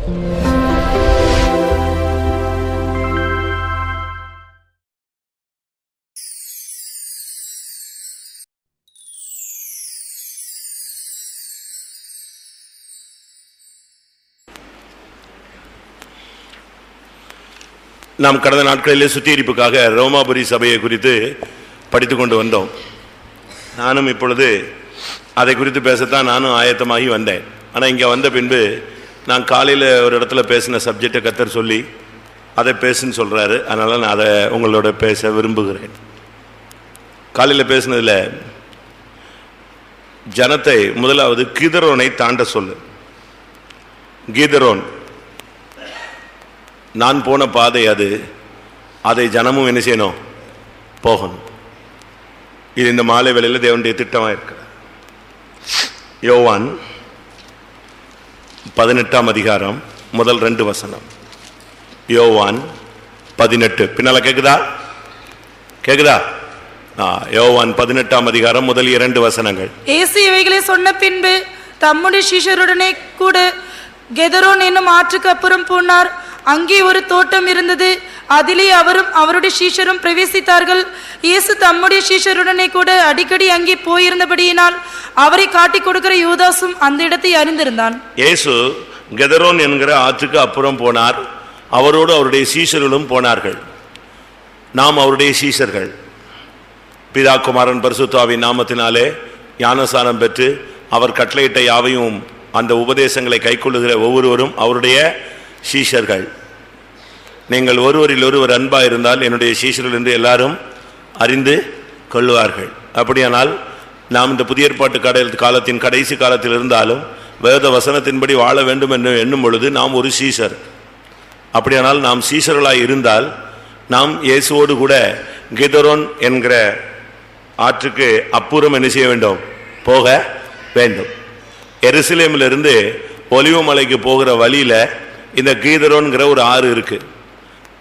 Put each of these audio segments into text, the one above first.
நாம் கடந்த நாட்களிலே சுத்திகரிப்புக்காக ரோமாபுரி சபையை குறித்து படித்து கொண்டு வந்தோம். நானும் இப்பொழுது அதை குறித்து பேசத்தான் நானும் ஆயத்தமாகி வந்தேன். ஆனால் இங்கே வந்த பின்பு நான் காலையில் ஒரு இடத்துல பேசின சப்ஜெக்டை கர்த்தர் சொல்லி அதை பேசுன்னு சொல்கிறாரு. அதனால் நான் அதை உங்களோட பேச விரும்புகிறேன். காலையில் பேசினதில் ஜனத்தை முதலாவது கீதரோனை தாண்ட சொல்லு. கீதரோன் நான் போன பாதை, அதை ஜனமும் என்ன செய்யணும்? போகணும். இது இந்த மாலை வேளையில் தேவனுடைய திட்டமாக இருக்கு. யோவான் 18ஆம் அதிகாரம் முதல் 2 வசனம். யோவான் 18 பின்னால கேக்குதா? யோவான் 18ஆம் அதிகாரம் முதல் 2 வசனங்கள். இயேசு இவைகளை சொன்ன பின்பு தம்முடைய சீஷருடனே கூட கெதரோன் என்னும் ஆற்றுக்கு அப்புறம் போனார். அங்கே ஒரு தோட்டம் இருந்தது. அதிலே அவரும் அவருடைய சீஷரும் பிரவேசித்தார்கள். இயேசு தம்முடைய சீஷருடனே கூட அடிக்கடி அங்கே போயிருந்தபடியினால் அவரை காட்டிக் கொடுக்கிற யூதாசும் அந்த இடத்தை அறிந்திருந்தான். இயேசு கெதரோன் என்கிற ஆற்றுக்கு அப்புறம் போனார். அவரோடு அவருடைய சீஷர்களும் போனார்கள். நாம் அவருடைய சீஷர்கள். பிதா குமாரன் பரிசுத்தாவின் நாமத்தினாலே ஞானஸ்நானம் பெற்று அவர் கட்டளையிட்ட யாவையும் அந்த உபதேசங்களை கைக்கொள்ளுகிற ஒவ்வொருவரும் அவருடைய சீஷர்கள். நீங்கள் ஒருவரில் ஒருவர் அன்பா இருந்தால் என்னுடைய சீஷர்கள் என்று எல்லாரும் அறிந்து கொள்வார்கள். அப்படியானால் நாம் இந்த புதிய ஏற்பாட்டு காலத்தின் கடைசி காலத்தில் இருந்தாலும் வேத வசனத்தின்படி வாழ வேண்டும் என்று எண்ணும் பொழுது நாம் ஒரு சீஷர். அப்படியானால் நாம் சீஷர்களாய் இருந்தால் நாம் இயேசுவோடு கூட கெதரோன் என்கிற ஆற்றுக்கு அப்புறம் என்ன செய்ய வேண்டும்? போக வேண்டும். எருசலேமிலிருந்து ஒலிவ மலைக்கு போகிற வழியில இந்த கீதரோன்கிற ஒரு ஆறு இருக்கு.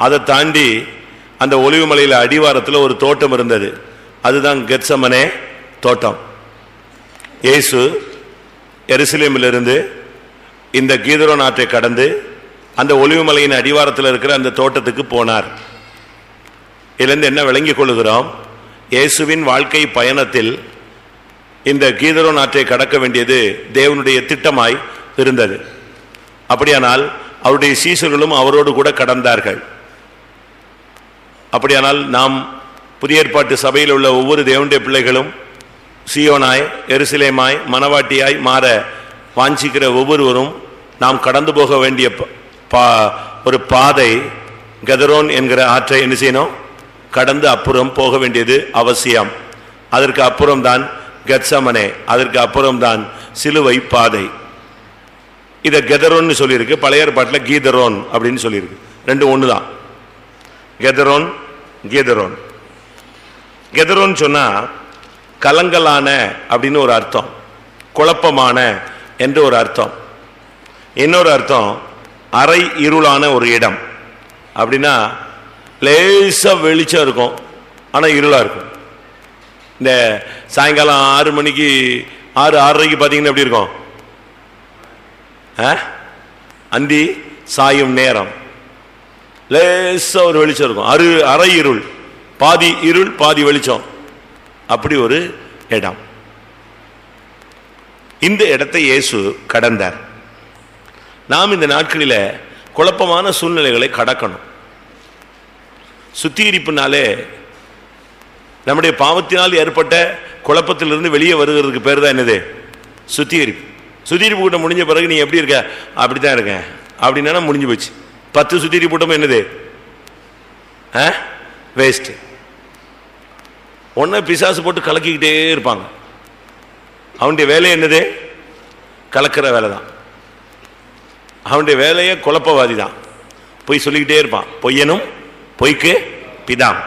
அதை தாண்டி அந்த ஒலிவ மலையில அடிவாரத்தில் ஒரு தோட்டம் இருந்தது. அதுதான் கெத்சமனே தோட்டம். இயேசு எருசலேமிலிருந்து இந்த கீதரோன் ஆற்றை கடந்து அந்த ஒலிவ மலையின் அடிவாரத்தில் இருக்கிற அந்த தோட்டத்துக்கு போனார். இதிலிருந்து என்ன விளங்கிக் கொள்ளுகிறோம்? இயேசுவின் வாழ்க்கை பயணத்தில் இந்த கீதரோன் ஆற்றை கடக்க வேண்டியது தேவனுடைய திட்டமாய் இருந்தது. அப்படியானால் அவருடைய சீஷர்களும் அவரோடு கூட கடந்தார்கள். அப்படியானால் நாம் புதிய ஏற்பாட்டு சபையில் உள்ள ஒவ்வொரு தேவனுடைய பிள்ளைகளும் சீயோனாய் எருசலேமாய் மனவாட்டியாய் மாற வாஞ்சிக்கிற ஒவ்வொருவரும் நாம் கடந்து போக வேண்டிய ஒரு பாதை கெதரோன் என்கிற ஆற்றை என்ன செய்யணும்? கடந்து அப்புறம் போக வேண்டியது அவசியம். அதற்கு அப்புறம் தான் கெத்சமனே, அதற்கு அப்புறம் தான் சிலுவை பாதை. இதை கெதரோன்னு சொல்லியிருக்கு. பழைய ஏற்பாட்டில் கீதரோன் அப்படின்னு சொல்லியிருக்கு. ரெண்டு ஒன்று தான். கெதரோன் கீதரோன். கெதரோன் சொன்னா கலங்கலான அப்படின்னு ஒரு அர்த்தம், குழப்பமான என்று ஒரு அர்த்தம். இன்னொரு அர்த்தம் அரை இருளான ஒரு இடம். அப்படின்னா லேசா வெளிச்சம் இருக்கும், ஆனா இருளா இருக்கும். இந்த சாயங்காலம் 6 மணிக்கு 6:30க்கு பார்த்தீங்கன்னா எப்படி இருக்கும்? அந்தி சாயும் நேரம் லேசா ஒரு வெளிச்சம் இருக்கும். அரை இருள், பாதி இருள் பாதி வெளிச்சம், அப்படி ஒரு இடம். இந்த இடத்தை இயேசு கடந்தார். நாம் இந்த நாட்களில் குழப்பமான சூழ்நிலைகளை கடக்கணும். சுத்திகரிப்புனாலே நம்முடைய பாவத்தினால் ஏற்பட்ட குழப்பத்திலிருந்து வெளியே வருகிறதுக்கு பேர் தான் என்னது? சுத்திகரிப்பு. சுத்திகரிப்பு கூட்டம் முடிஞ்ச பிறகு நீ எப்படி இருக்க? அப்படித்தான் இருக்கேன் அப்படின்னா முடிஞ்சு போச்சு. 10 சுத்திகரிப்பு கூட்டம் என்னது? வேஸ்ட். ஒன்ன பிசாசு போட்டு கலக்கிக்கிட்டே இருப்பாங்க. அவனுடைய வேலை என்னது? கலக்கிற வேலை தான். அவனுடைய வேலையை குழப்பவாதி தான். பொய் சொல்லிக்கிட்டே இருப்பான். பொய்யனும் பொய்க்கு பிதாம்.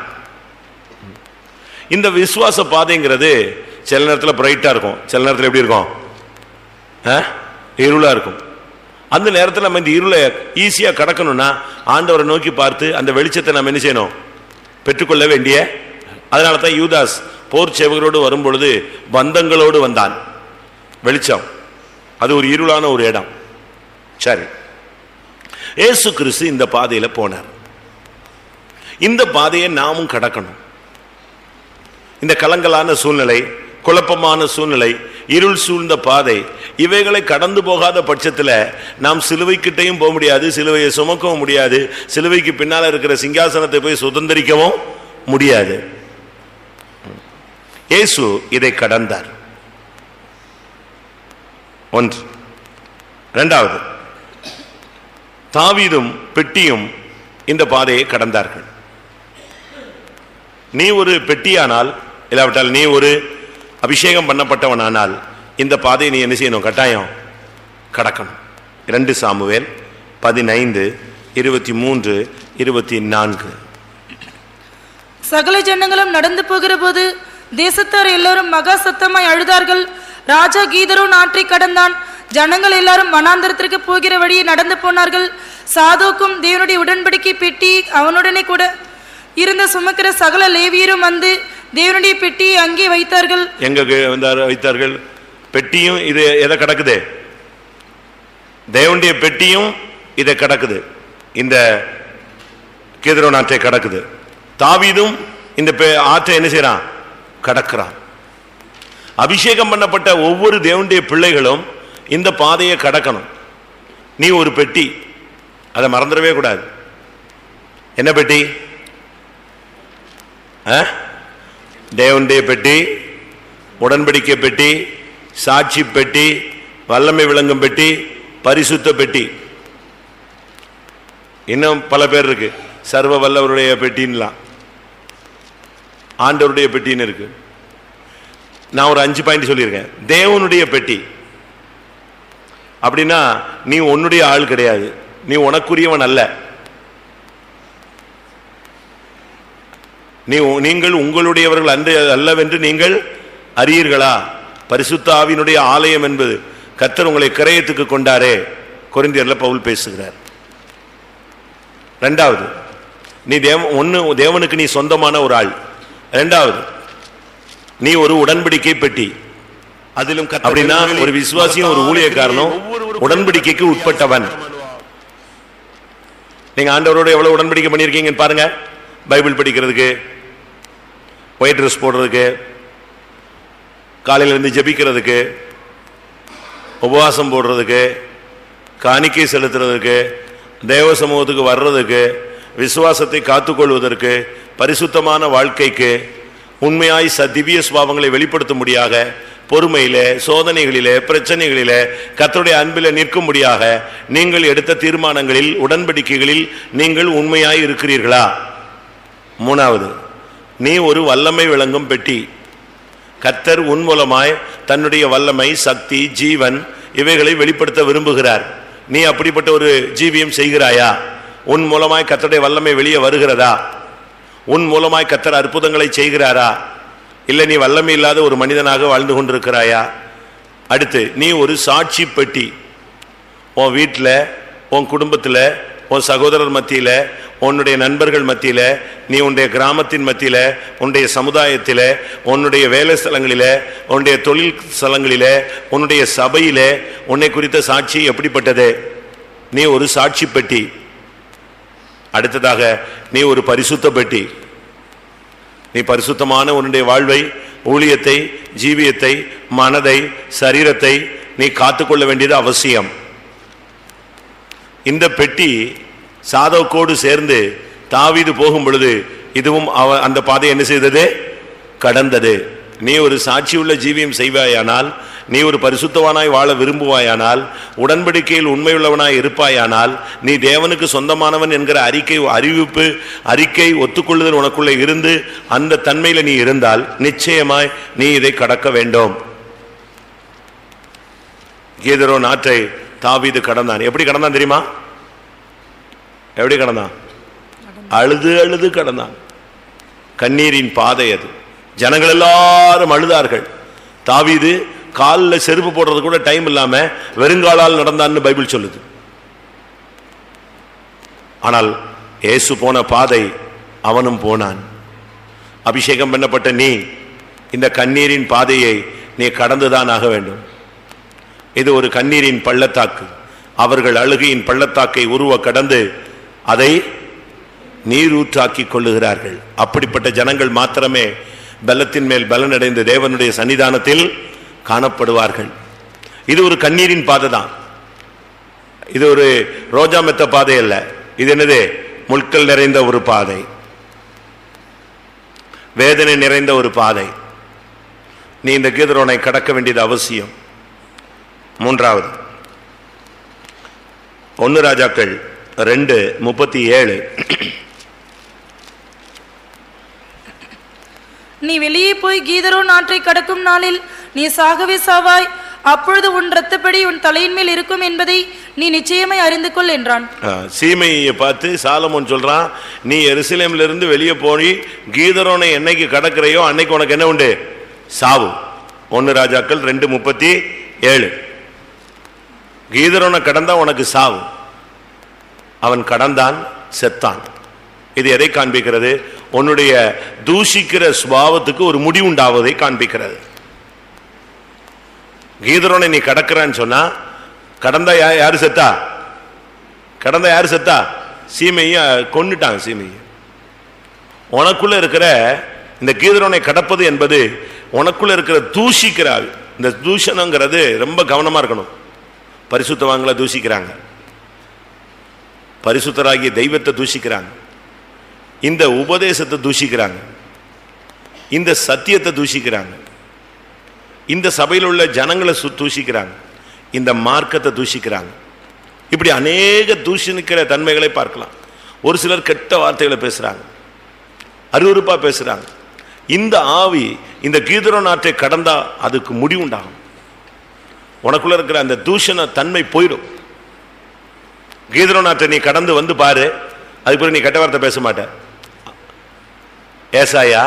இந்த விசுவாச பாதைங்கிறது சில நேரத்தில் பிரைட்டா இருக்கும், சில நேரத்தில் எப்படி இருக்கும்? இருளா இருக்கும். அந்த நேரத்தில் நம்ம இந்த இருளை ஈஸியா கடக்கணும்னா ஆண்டவரை நோக்கி பார்த்து அந்த வெளிச்சத்தை நம்ம என்ன செய்யணும்? பெற்றுக்கொள்ள வேண்டிய. அதனால தான் யூதாஸ் போர் சேவகரோடு வரும்பொழுது பந்தங்களோடு வந்தான். வெளிச்சம் அது ஒரு இருளான ஒரு இடம். சரி, இயேசு கிறிஸ்து இந்த பாதையில போனார். இந்த பாதையை நாமும் கடக்கணும். இந்த கலங்கலான சூழ்நிலை, குழப்பமான சூழ்நிலை, இருள் சூழ்ந்த பாதை, இவைகளை கடந்து போகாத பட்சத்தில் நாம் சிலுவைக்கிட்டையும் போக முடியாது, சிலுவையை சுமக்கவும் முடியாது, சிலுவைக்கு பின்னால் இருக்கிற சிங்காசனத்தை போய் சுதந்திரிக்கவும் முடியாது. இயேசு இதை கடந்தார். ஒன்று. இரண்டாவது, தாவீதும் பெட்டியும் இந்த பாதையை கடந்தார்கள். நீ ஒரு பெட்டியானால், இல்லாவிட்டால் நீ ஒரு அபிஷேகம் பண்ணப்பட்டவனானால் இந்த பாதையை நீ என்ன செய்யணும்? கட்டாயம் கடக்கணும். 2 சாமுவேல் 15:23-24. சகல ஜனங்களும் நடந்து போகிற போது தேசத்தார் எல்லாரும் மகா சத்தமாய் அழுதார்கள். ராஜா கீதரோன் ஆற்றை கடந்தான். ஜனங்கள் எல்லாரும் வனாந்தரத்திற்கு போகிற வழியே நடந்து போனார்கள். சாதோக்கும் தேவனுடைய உடன்படிக்கை பெட்டி அவனுடனே கூட இருந்த சுமக்கிற சகல லேவியரும் வந்து தேவனுடைய பெட்டியை அங்கே வைத்தார்கள். எங்க வைத்தார்கள்? பெட்டியும் இது எதை கடக்குது? தேவனுடைய பெட்டியும் இதை கடக்குது, இந்த கீதரோன் ஆற்றை கடக்குது. தாவீதும் இந்த ஆற்றை என்ன செய்யறான்? கடக்கிறான். அபிஷேகம் பண்ணப்பட்ட ஒவ்வொரு தேவனுடைய பிள்ளைகளும் இந்த பாதையை கடக்கணும். நீ ஒரு பெட்டி, அதை மறந்துடவே கூடாது. என்ன பெட்டி? தேவனுடைய பெட்டி, உடன்படிக்கை பெட்டி, சாட்சி பெட்டி, வல்லமை விளங்கும் பெட்டி, பரிசுத்த பெட்டி. இன்னும் பல பேர் இருக்கு. சர்வ வல்லவருடைய பெட்டின்லாம், ஆண்டவருடைய பெட்டின்னு இருக்கு. நான் ஒரு 5 பாயிண்ட் சொல்லியிருக்கேன். தேவனுடைய பெட்டி அப்படின்னா நீ உன்னுடைய ஆள் கிடையாது, நீ உனக்குரியவன் அல்ல. நீங்கள் உங்களுடையவர்கள் அல்லவென்று நீங்கள் அறியீர்களா? பரிசுத்த ஆவியினுடைய ஆலயம் என்பது கர்த்தர் உங்களை கிரயத்துக்கு கொண்டாரே, கொரிந்தியர்ல பவுல் பேசுகிறார். இரண்டாவது, நீ தேவனுக்கு நீ சொந்தமான ஒரு ஆள். இரண்டாவது, நீ ஒரு உடன்படிக்கை பெட்டி. அதிலும் அப்படின்னா ஒரு விசுவாசியும் ஒரு ஊழியக்காரனும் உடன்படிக்கைக்கு உட்பட்டவன். நீங்க ஆண்டவரோட எவ்வளவு உடன்படிக்கை பண்ணிருக்கீங்கன்னு பாருங்க. பைபிள் படிக்கிறதுக்கு, ஒயிட் ட்ரெஸ் போடுறதுக்கு, காலையில இருந்து ஜெபிக்கிறதுக்கு, உபவாசம் போடுறதுக்கு, காணிக்கை செலுத்துறதுக்கு, தேவ சமூகத்துக்கு வர்றதுக்கு, விசுவாசத்தை காத்துக்கொள்வதற்கு, பரிசுத்தமான வாழ்க்கைக்கு, உண்மையாய் திவ்ய சுபாவங்களை வெளிப்படுத்தும்படியாக, பொறுமையிலே, சோதனைகளிலே, பிரச்சனைகளிலே கர்த்தருடைய அன்பிலே நிற்கும்படியாக நீங்கள் எடுத்த தீர்மானங்களில், உடன்படிக்கைகளில் நீங்கள் உண்மையாய் இருக்கிறீர்களா? மூணாவது, நீ ஒரு வல்லமை விளங்கும் பெட்டி. கர்த்தர் உன் மூலமாய் தன்னுடைய வல்லமை, சக்தி, ஜீவன் இவைகளை வெளிப்படுத்த விரும்புகிறார். நீ அப்படிப்பட்ட ஒரு ஜீவியம் செய்கிறாயா? உன் மூலமாய் கர்த்தருடைய வல்லமை வெளியே வருகிறதா? உன் மூலமாய் கர்த்தர் அற்புதங்களை செய்கிறாரா? இல்லை நீ வல்லமை இல்லாத ஒரு மனிதனாக வாழ்ந்து கொண்டிருக்கிறாயா? அடுத்து, நீ ஒரு சாட்சி பெட்டி. உன் வீட்டில், உன் குடும்பத்தில், உன் சகோதரர் மத்தியில், உன்னுடைய நண்பர்கள் மத்தியில், நீ உன்னுடைய கிராமத்தின் மத்தியில், உன்னுடைய சமுதாயத்தில், உன்னுடைய வேலை ஸ்தலங்களில், உன்னுடைய தொழில் ஸ்தலங்களில், உன்னுடைய சபையில் உன்னை குறித்த சாட்சி எப்படிப்பட்டது? நீ ஒரு சாட்சி பெட்டி. அடுத்ததாக, நீ ஒரு பரிசுத்த பெட்டி. நீ பரிசுத்தமான உன்னுடைய வாழ்வை, ஊழியத்தை, ஜீவியத்தை, மனதை, சரீரத்தை நீ காத்துக்கொள்ள வேண்டியது அவசியம். இந்த பெட்டி சாதோக்கோடு சேர்ந்து தாவீது போகும் பொழுது இதுவும் அந்த பாதை என்ன செய்தது? கடந்தது. நீ ஒரு சாட்சியுள்ள ஜீவியம் செய்வாயானால், நீ ஒரு பரிசுத்தவானாய் வாழ விரும்புவாயானால், உடன்படிக்கையில் உண்மையுள்ளவனாய் இருப்பாயானால், நீ தேவனுக்கு சொந்தமானவன் என்கிற அறிக்கை ஒத்துக்கொள்ளுதல் உனக்குள்ளே இருந்து அந்த தன்மையில நீ இருந்தால் நிச்சயமாய் நீ இதை கடக்க வேண்டும். கீதரோன் ஆற்றை தாவீது கடந்தான். எப்படி கடந்தான் தெரியுமா? எப்படி கடந்தான்? அழுது அழுது கடந்தான். கண்ணீரின் பாதை அது. ஜனங்கள் எல்லாரும் அழுதார்கள். தாவீது காலில் செருப்பு போடுறது கூட டைம் இல்லாம வெறுங்காலால் நடந்தான்னு பைபிள் சொல்லுது. ஆனால் இயேசு போன பாதை அவனும் போனான். அபிஷேகம் பண்ணப்பட்ட நீ இந்த கண்ணீரின் பாதையை நீ கடந்துதான் ஆக வேண்டும். இது ஒரு கண்ணீரின் பள்ளத்தாக்கு. அவர்கள் அழுகையின் பள்ளத்தாக்கை உருவ கடந்து அதை நீரூற்றாக்கி கொள்ளுகிறார்கள். அப்படிப்பட்ட ஜனங்கள் மாத்திரமே பலத்தின் மேல் பலனடைந்து தேவனுடைய சன்னிதானத்தில் காணப்படுவார்கள். இது ஒரு கண்ணீரின் பாதை தான். இது ஒரு ரோஜா மெத்த பாதை அல்ல. இது என்னது? முட்கள் நிறைந்த ஒரு பாதை, வேதனை நிறைந்த ஒரு பாதை. நீ இந்த கீதரோனை கடக்க வேண்டியது அவசியம். மூன்றாவது 1 ராஜாக்கள் 2:37. நீ வெளியே போய் கீதரோன் ஆற்றை கடக்கும் நாளில் நீ சாகவே சாவாய். அப்பொழுது உன் இரத்தப்படி உன் தலையின் மேல் இருக்கும் என்பதை நீ நிச்சயமாய் அறிந்து கொள் என்றான். சீமையை பார்த்து சாலமோன் சொல்றான், நீ எருசலேமிலிருந்து இருந்து வெளியே போய் கீதரோனை என்னைக்கு கடற்கரையோ அன்னைக்கு உனக்கு என்ன உண்டு? சாவு. 1 ராஜாக்கள் 2:37. கீதரோனை கடந்தா உனக்கு சாவு. அவன் கடந்தான், செத்தான். இது எதை காண்பிக்கிறது? உன்னுடைய தூஷிக்கிற சுபாவத்துக்கு ஒரு முடிவு உண்டாவதை காண்பிக்கிறது. கீதரோனை நீ கடக்கிறான்னு சொன்னா கடந்தா யாரு செத்தா? கடந்தா யாரு செத்தா? சீமைய கொன்னுட்டாங்க. சீமைய உனக்குள்ள இருக்கிற இந்த கீதரோனை கடப்பது என்பது உனக்குள்ள இருக்கிற தூஷிக்கிறாள். இந்த தூஷணங்கிறது ரொம்ப கவனமா இருக்கணும். பரிசுத்தவான்களை தூஷிக்கிறாங்க, பரிசுத்தராகிய தெய்வத்தை தூஷிக்கிறாங்க, இந்த உபதேசத்தை தூஷிக்கிறாங்க, இந்த சத்தியத்தை தூஷிக்கிறாங்க, இந்த சபையில் உள்ள ஜனங்களை தூஷிக்கிறாங்க, இந்த மார்க்கத்தை தூஷிக்கிறாங்க. இப்படி அநேக தூஷணிக்கிற தன்மைகளை பார்க்கலாம். ஒரு சிலர் கெட்ட வார்த்தைகளை பேசுறாங்க, அருவருப்பா பேசுறாங்க. இந்த ஆவி இந்த கீதரோன் ஆற்றை கடந்தா அதுக்கு முடிவுண்டாகும். உனக்குள்ள இருக்கிற அந்த தூஷண தன்மை போயிடும். கீதரோன் ஆற்றை நீ கடந்து வந்து பாரு, அதுக்கு பிறகு நீ கெட்ட வார்த்தை பேச மாட்ட. ஏசாயா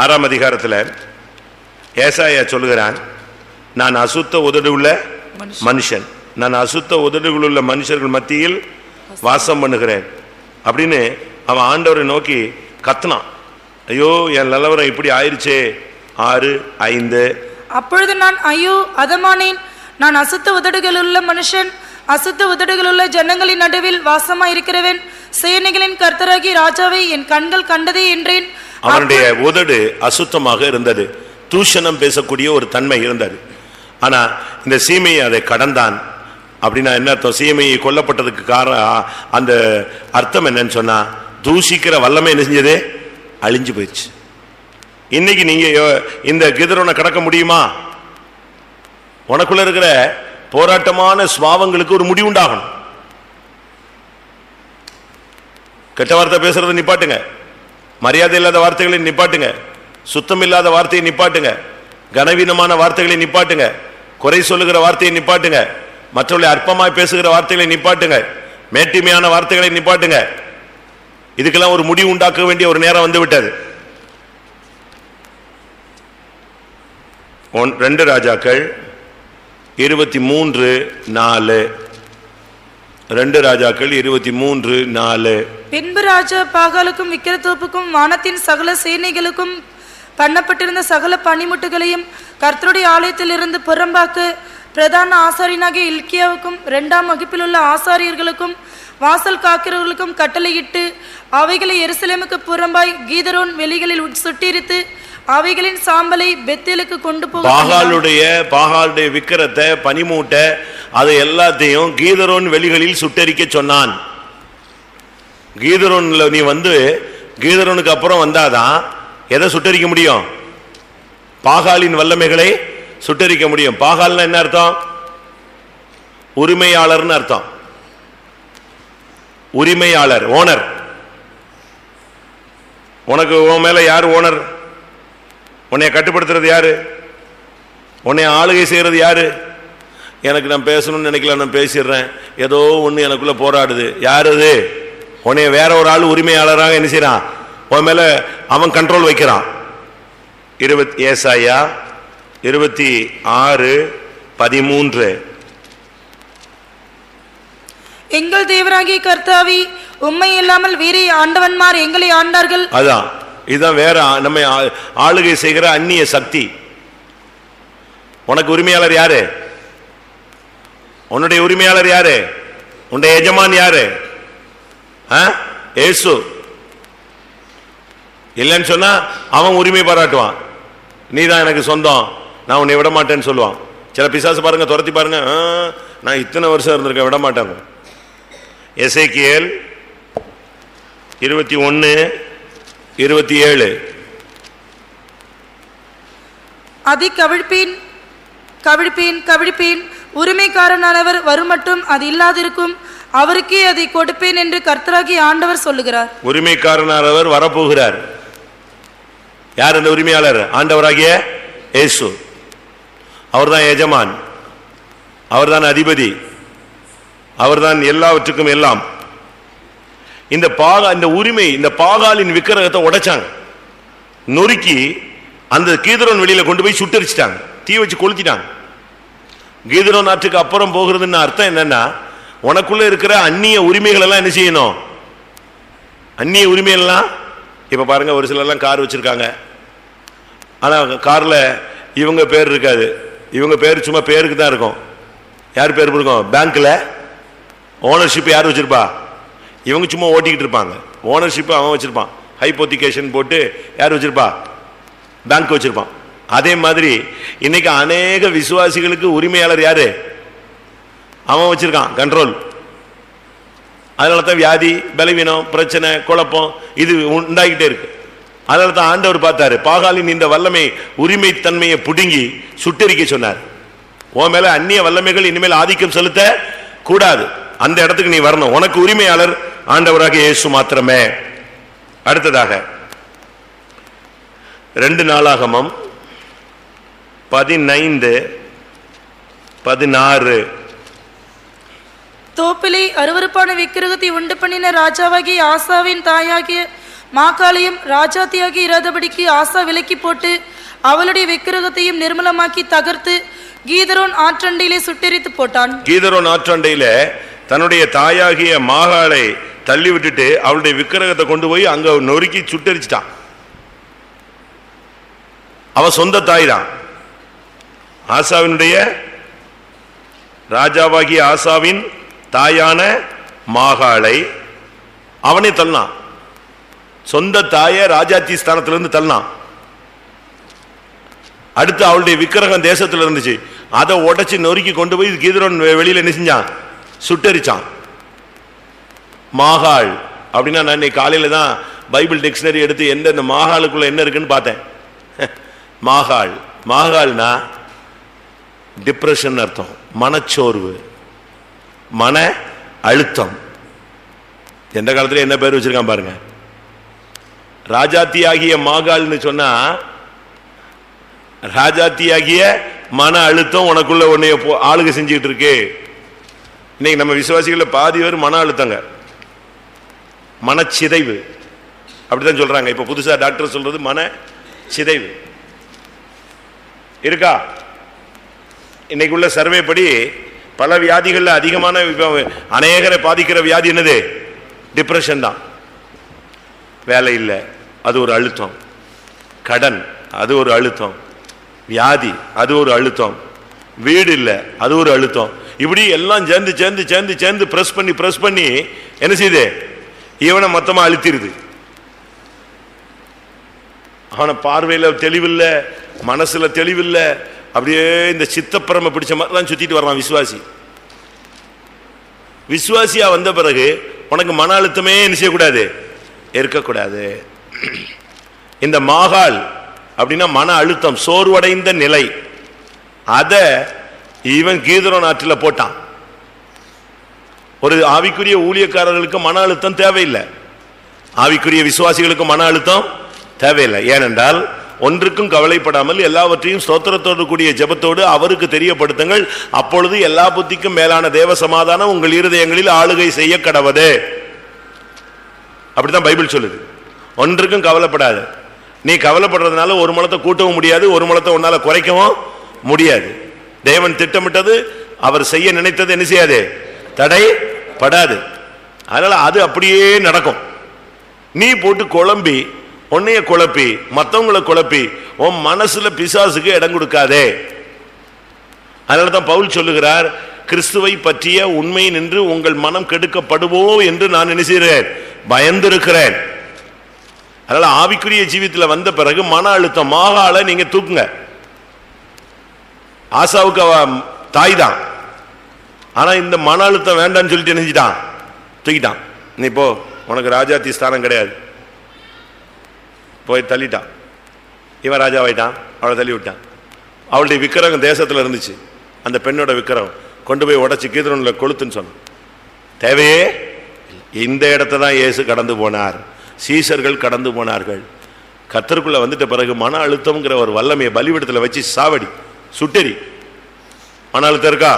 6ஆம் அதிகாரத்தில் ஏசாயா சொல்லுகிறான், நான் அசுத்த உதடு உள்ள மனுஷன், நான் அசுத்த உதடுகள் உள்ள மனுஷர்கள் மத்தியில் வாசம் பண்ணுகிறேன் அப்படின்னு அவன் ஆண்டவரை நோக்கி கத்துனான். ஐயோ என் நிலவரம் இப்படி ஆயிருச்சே. 6:5. அப்பொழுது நான் ஐயோ அதமானேன், நான் அசுத்த உதடுகள் உள்ள மனுஷன், அசுத்த உதடுகள் உள்ள ஜனங்களின் நடுவில் வாசமாய் இருக்கிறவன், சேனைகளின் கர்த்தராகி ராஜாவை என் கண்கள் கண்டதே என்றேன். அவனுடைய உதடு அசுத்தமாக இருந்தது, தூஷணம் பேசக்கூடிய ஒரு தன்மை இருந்தது. ஆனா இந்த சீமையை அதை கடந்தான். அப்படின்னா என்ன அர்த்தம்? சீமையை கொல்லப்பட்டதுக்கு காரணம் அந்த அர்த்தம் என்னன்னு சொன்னா, தூஷிக்கிற வல்லமை என்ன செஞ்சது? அழிஞ்சு போயிடுச்சு. இன்னைக்கு நீங்க இந்த கீதரோனை கடக்க முடியுமா? உனக்குள்ள இருக்கிற போராட்டமான சுபாவங்களுக்கு ஒரு முடிவு உண்டாகணும். கெட்ட வார்த்தை பேசுறதை நிப்பாட்டுங்க, மரியாதை இல்லாத வார்த்தைகளை நிப்பாட்டுங்க, சுத்தம் இல்லாத வார்த்தையை நிப்பாட்டுங்க, கனவீனமான வார்த்தைகளை நிப்பாட்டுங்க, குறை சொல்லுகிற வார்த்தையை நிப்பாட்டுங்க, மற்றவர்களை அற்பமாய் பேசுகிற வார்த்தைகளை நிப்பாட்டுங்க, மேட்டிமையான வார்த்தைகளை நிப்பாட்டுங்க. இதுக்கெல்லாம் ஒரு முடிவு உண்டாக்க வேண்டிய ஒரு நேரம் வந்து விட்டது. 2 ராஜாக்கள் 23:4. 2 ராஜாக்கள் 23:4. பின்பு ராஜா பாகாலுக்கும் விக்கிரத்தோப்புக்கும் வானத்தின் சகல சேனைகளுக்கும் பண்ணப்பட்டிருந்த சகல பனிமுட்டுகளையும் கர்த்தருடைய ஆலயத்தில் இருந்து புறம்பாக்கு பிரதான ஆசாரியனாகிய இல்க்கியாவுக்கும் 2ஆம் வகுப்பில் உள்ள ஆசாரியர்களுக்கும் வாசல் காக்கிறவர்களுக்கும் கட்டளையிட்டு அவைகளை எருசலேமுக்கு புறம்பாய் கீதரோன் வெளிகளில் சுட்டெரித்து அவைகளின் சாம்பலை பெத்தேலுக்கு கொண்டு போக பாகாலுடைய விக்கிரத்தை பனிமூட்டை அதை எல்லாத்தையும் கீதரோன் வெளிகளில் சுட்டெரிக்க சொன்னான். கீதரோன்ல நீ வந்து கீதரோனுக்கு அப்புறம் வந்தாதான் எதை சுட்டெரிக்க முடியும்? பாகாலின் வல்லமைகளை சுட்டெரிக்க முடியும். பாகால்னா என்ன அர்த்தம்? உரிமையாளர்னு அர்த்தம். உரிமையாளர், ஓனர். உனக்கு உன் மேல யார் ஓனர்? உன்னை கட்டுப்படுத்துறது யாரு? உன்னை ஆளுகை செய்யறது யாரு? எனக்கு நான் பேசணும்னு நினைக்கல, நான் பேசிடுறேன், ஏதோ ஒண்ணு எனக்குள்ள போராடுது. யாரு அது? உன்னை வேற ஒரு ஆள் உரிமையாளராக என்ன செய்யறான்? உன் மேல அவன் கண்ட்ரோல் வைக்கிறான். ஏசாயா 26:13. எங்கள் தேவராகிய கர்த்தாவே, உம்மை இல்லாமல் வேறே ஆண்டவன்மார் எங்களை ஆண்டார்கள். அதான், இதுதான் வேற நம்ம ஆளுகை செய்கிற அந்நிய சக்தி. உனக்கு உரிமையாளர் யாரு? உன்னுடைய உரிமையாளர் யாரு? உன்னுடைய எஜமான் யாரு? இயேசு. இல்லைன்னு சொன்னா அவன் உரிமை பாராட்டுவான். நீதான் எனக்கு சொந்தம், நான் உன்னை விட மாட்டேன்னு சொல்லுவான். சில பிசாசு பாருங்க, துரத்தி பாருங்க, நான் இத்தனை வருஷம் இருந்திருக்கேன், விட மாட்டாங்க. எசேக்கியேல் 21:27. அதை கவிழ்ப்பேன் கவிழ்ப்பேன் கவிழ்ப்பேன், உரிமைக்காரனானவர் வருமட்டும் அது இல்லாதிருக்கும், அவருக்கே அதை கொடுப்பேன் என்று கர்த்தராகிய ஆண்டவர் சொல்லுகிறார். உரிமைக்காரனானவர் வரப்போகிறார். யார் அந்த உரிமையாளர்? ஆண்டவராகிய இயேசு. அவர்தான் எஜமான், அவர்தான் அதிபதி, அவர்தான் எல்லாவற்றுக்கும் எல்லாம். இந்த உரிமை, இந்த பாகாலின் விக்கிரகத்தை உடைச்சாங்க, நொறுக்கி அந்த கீதரோன் வெளியில கொண்டு போய் சுட்டரிச்சிட்டாங்க, தீ வச்சு கொளுத்திட்டாங்க. கீதரோன் நாட்டுக்கு அப்புறம் போகிறதுன்னு அர்த்தம் என்னன்னா, உனக்குள்ள இருக்கிற அந்நிய உரிமைகள் எல்லாம் என்ன செய்யணும்? அந்நிய உரிமைகள் எல்லாம். இப்ப பாருங்க, ஒரு சிலர் எல்லாம் கார் வச்சிருக்காங்க, ஆனா கார்ல இவங்க பேர் இருக்காது, இவங்க பேர் சும்மா பேருக்கு தான் இருக்கும். யார் பேர் இருக்கும்? பேங்க்ல ஓனர்ஷிப் யார் வச்சிருப்பா? இவங்க சும்மா ஓட்டிக்கிட்டு இருப்பாங்க. ஓனர்ஷிப் அவன் வச்சிருப்பான். ஹைபோத்திகேஷன் போட்டு யார் வச்சிருப்பா? பேங்க் வச்சிருப்பான். அதே மாதிரி இன்னைக்கு அநேக விசுவாசிகளுக்கு உரிமையாளர் யாரு? அவன் வச்சிருக்கான் கண்ட்ரோல். அதனால தான் வியாதி, பலவீனம், பிரச்சனை, குழப்பம் இது உண்டாகிட்டே இருக்கு. அதனால தான் ஆண்டவர் பார்த்தாரு, பாகாலின் இந்த வல்லமை உரிமை தன்மையை புடுங்கி சுட்டரிக்க சொன்னார். உன் மேல அந்நிய வல்லமைகள் இனிமேல் ஆதிக்கம் செலுத்த கூடாது, அந்த இடத்துக்கு நீ வரணும். உனக்கு உரிமையாளர் ஆண்டவராக இயேசு மாத்திரமே. அடுத்ததாக 2 நாளாகமம் 15:16. தோப்பிலே அருவருப்பான விக்கிரகத்தை உண்டு பண்ணின ராஜாவாகிய ஆசாவின் தாயாகிய மாக்காளையும் ராஜாத்தியாகி இராதபடிக்கு ஆசா விலக்கி போட்டு அவளுடைய விக்கிரகத்தையும் நிர்மலமாக்கி தகர்த்து கீதரோன் ஆற்றண்டையிலே சுட்டெரித்து போட்டான். கீதரோன் ஆற்றண்டையில தன்னுடைய தாயாகிய மாகாளை தள்ளி விட்டுட்டு அவளுடைய விக்கிரகத்தை கொண்டு போய் அங்க நொறுக்கி சுட்டெரிச்சிட்டான். அவ சொந்த தாய் தான். ஆசாவினுடைய ராஜாவாகிய ஆசாவின் தாயான மாகாளை அவனே தள்ளினான். சொந்த தாய ராஜாத்தி ஸ்தானத்திலிருந்து தள்ளினான். அடுத்து அவளுடைய விக்கிரகம் தேசத்தில் இருந்துச்சு, அதை உடைச்சு நொறுக்கி கொண்டு போய் கீதரோன் வெளியில என்ன செஞ்சான்? சுட்டரிச்சான். மாகாள் அப்படின்னா, நான் இன்னைக்கு காலையில தான் பைபிள் டிக்ஷனரி எடுத்து எந்த மாகாளுக்குள்ள என்ன இருக்குன்னு பார்த்தேன். மாகாள், மாகாள்னா டிப்ரெஷன் அர்த்தம், மனச்சோர்வு, மன அழுத்தம். எந்த காலத்துல என்ன பேர் வச்சிருக்கான் பாருங்க. ராஜாத்தியாகிய மாகாள்னு சொன்னா, ராஜாத்தியாகிய மன அழுத்தம் உனக்குள்ள உன்னைய ஆளுக செஞ்சுக்கிட்டு இருக்கு. இன்னைக்கு நம்ம விசுவாசிகள் பாதி பேர் மன அழுத்தங்க, மனச்சிதைவு அப்படித்தான் சொல்றாங்க. இப்ப புதுசா டாக்டர் சொல்றது மன சிதைவு இருக்கா? இன்னைக்குள்ள சர்வே படி பல வியாதிகள்ல அதிகமான அநேகரை பாதிக்கிற வியாதி என்னது? டிப்ரெஷன் தான். வேலை இல்லை, அது ஒரு அழுத்தம். கடன், அது ஒரு அழுத்தம். வியாதி, அது ஒரு அழுத்தம். வீடு இல்லை, அது ஒரு அழுத்தம். இப்படி எல்லாம் சேர்ந்து சேர்ந்து சேர்ந்து சேர்ந்து பிரஸ் பண்ணி என்ன செய்யுது? இவனை மொத்தமா அழுத்திருது. அவனை பார்வையில தெளிவில்லை, மனசுல தெளிவில்லை, அப்படியே இந்த சித்தப்பிரம பிடிச்ச மாதிரி தான் சுத்திட்டு வர்றான் விசுவாசி. விசுவாசியா வந்த பிறகு உனக்கு மன அழுத்தமே என்ன செய்யக்கூடாது? இருக்கக்கூடாது. இந்த மாகாள் அப்படின்னா மன அழுத்தம், சோர்வடைந்த நிலை. அத இவன் கீதரோன் ஆற்றில் போட்டான். ஒரு ஆவிக்குரிய ஊழியக்காரர்களுக்கு மன அழுத்தம் தேவையில்லை, ஆவிக்குரிய விசுவாசிகளுக்கு மன அழுத்தம் தேவையில்லை. ஏனென்றால் ஒன்றுக்கும் கவலைப்படாமல் எல்லாவற்றையும் ஸ்தோத்திரத்தோடு கூடிய ஜெபத்தோடு அவருக்கு தெரியப்படுத்துங்கள், அப்பொழுது எல்லா புத்திக்கும் மேலான தேவ சமாதானம் உங்கள் இருதயங்களில் ஆளுகை செய்ய கடவது. அப்படித்தான் பைபிள் சொல்லுது. ஒன்றுக்கும் கவலைப்படாது. நீ கவலைப்படுறதுனால ஒரு முழத்தை கூட்டவும் முடியாது, ஒரு முழத்தை உன்னால குறைக்கவும் முடியாது. தேவன் திட்டமிட்டது, அவர் செய்ய நினைத்தது என்ன செய்யாது? தடைப்படாது. அதனால அது அப்படியே நடக்கும். நீ போட்டு குழம்பி, உன்னைய குழப்பி, மற்றவங்களை குழப்பி, உன் மனசுல பிசாசுக்கு இடம் கொடுக்காதே. அதனால தான் பவுல் சொல்லுகிறார், கிறிஸ்துவை பற்றிய உண்மை நின்று உங்கள் மனம் கெடுக்கப்படுவோ என்று நான் நினைக்கிறேன், பயந்திருக்கிறேன். அதனால ஆவிக்குரிய ஜீவியத்தில் வந்த பிறகு மன அழுத்தம் மாகாள நீங்க தூக்குங்க. ஆசாவுக்கு அவ தாய் தான், ஆனா இந்த மன அழுத்தம் வேண்டான்னு சொல்லிட்டு நினைச்சிட்டான், தூக்கிட்டான். நீ போ, உனக்கு ராஜாத்தி ஸ்தானம் கிடையாது, போய் தள்ளிட்டான். இவன் ராஜாவாயிட்டான், அவளை தள்ளி விட்டான். அவளுடைய விக்கிரகம் தேசத்தில் இருந்துச்சு, அந்த பெண்ணோட விக்கிரகம் கொண்டு போய் உடச்சி கீதரோனில் கொளுத்துன்னு சொன்னான். தேவையே இந்த இடத்த தான் இயேசு கடந்து போனார், சீசர்கள் கடந்து போனார்கள். கர்த்தருக்குள்ள வந்துட்ட பிறகு மன அழுத்தம்ங்கிற ஒரு வல்லமையை பலிபீடத்தில் வச்சு சாவடி, சுட்டெரி. மன அழுத்தம் இருக்கா?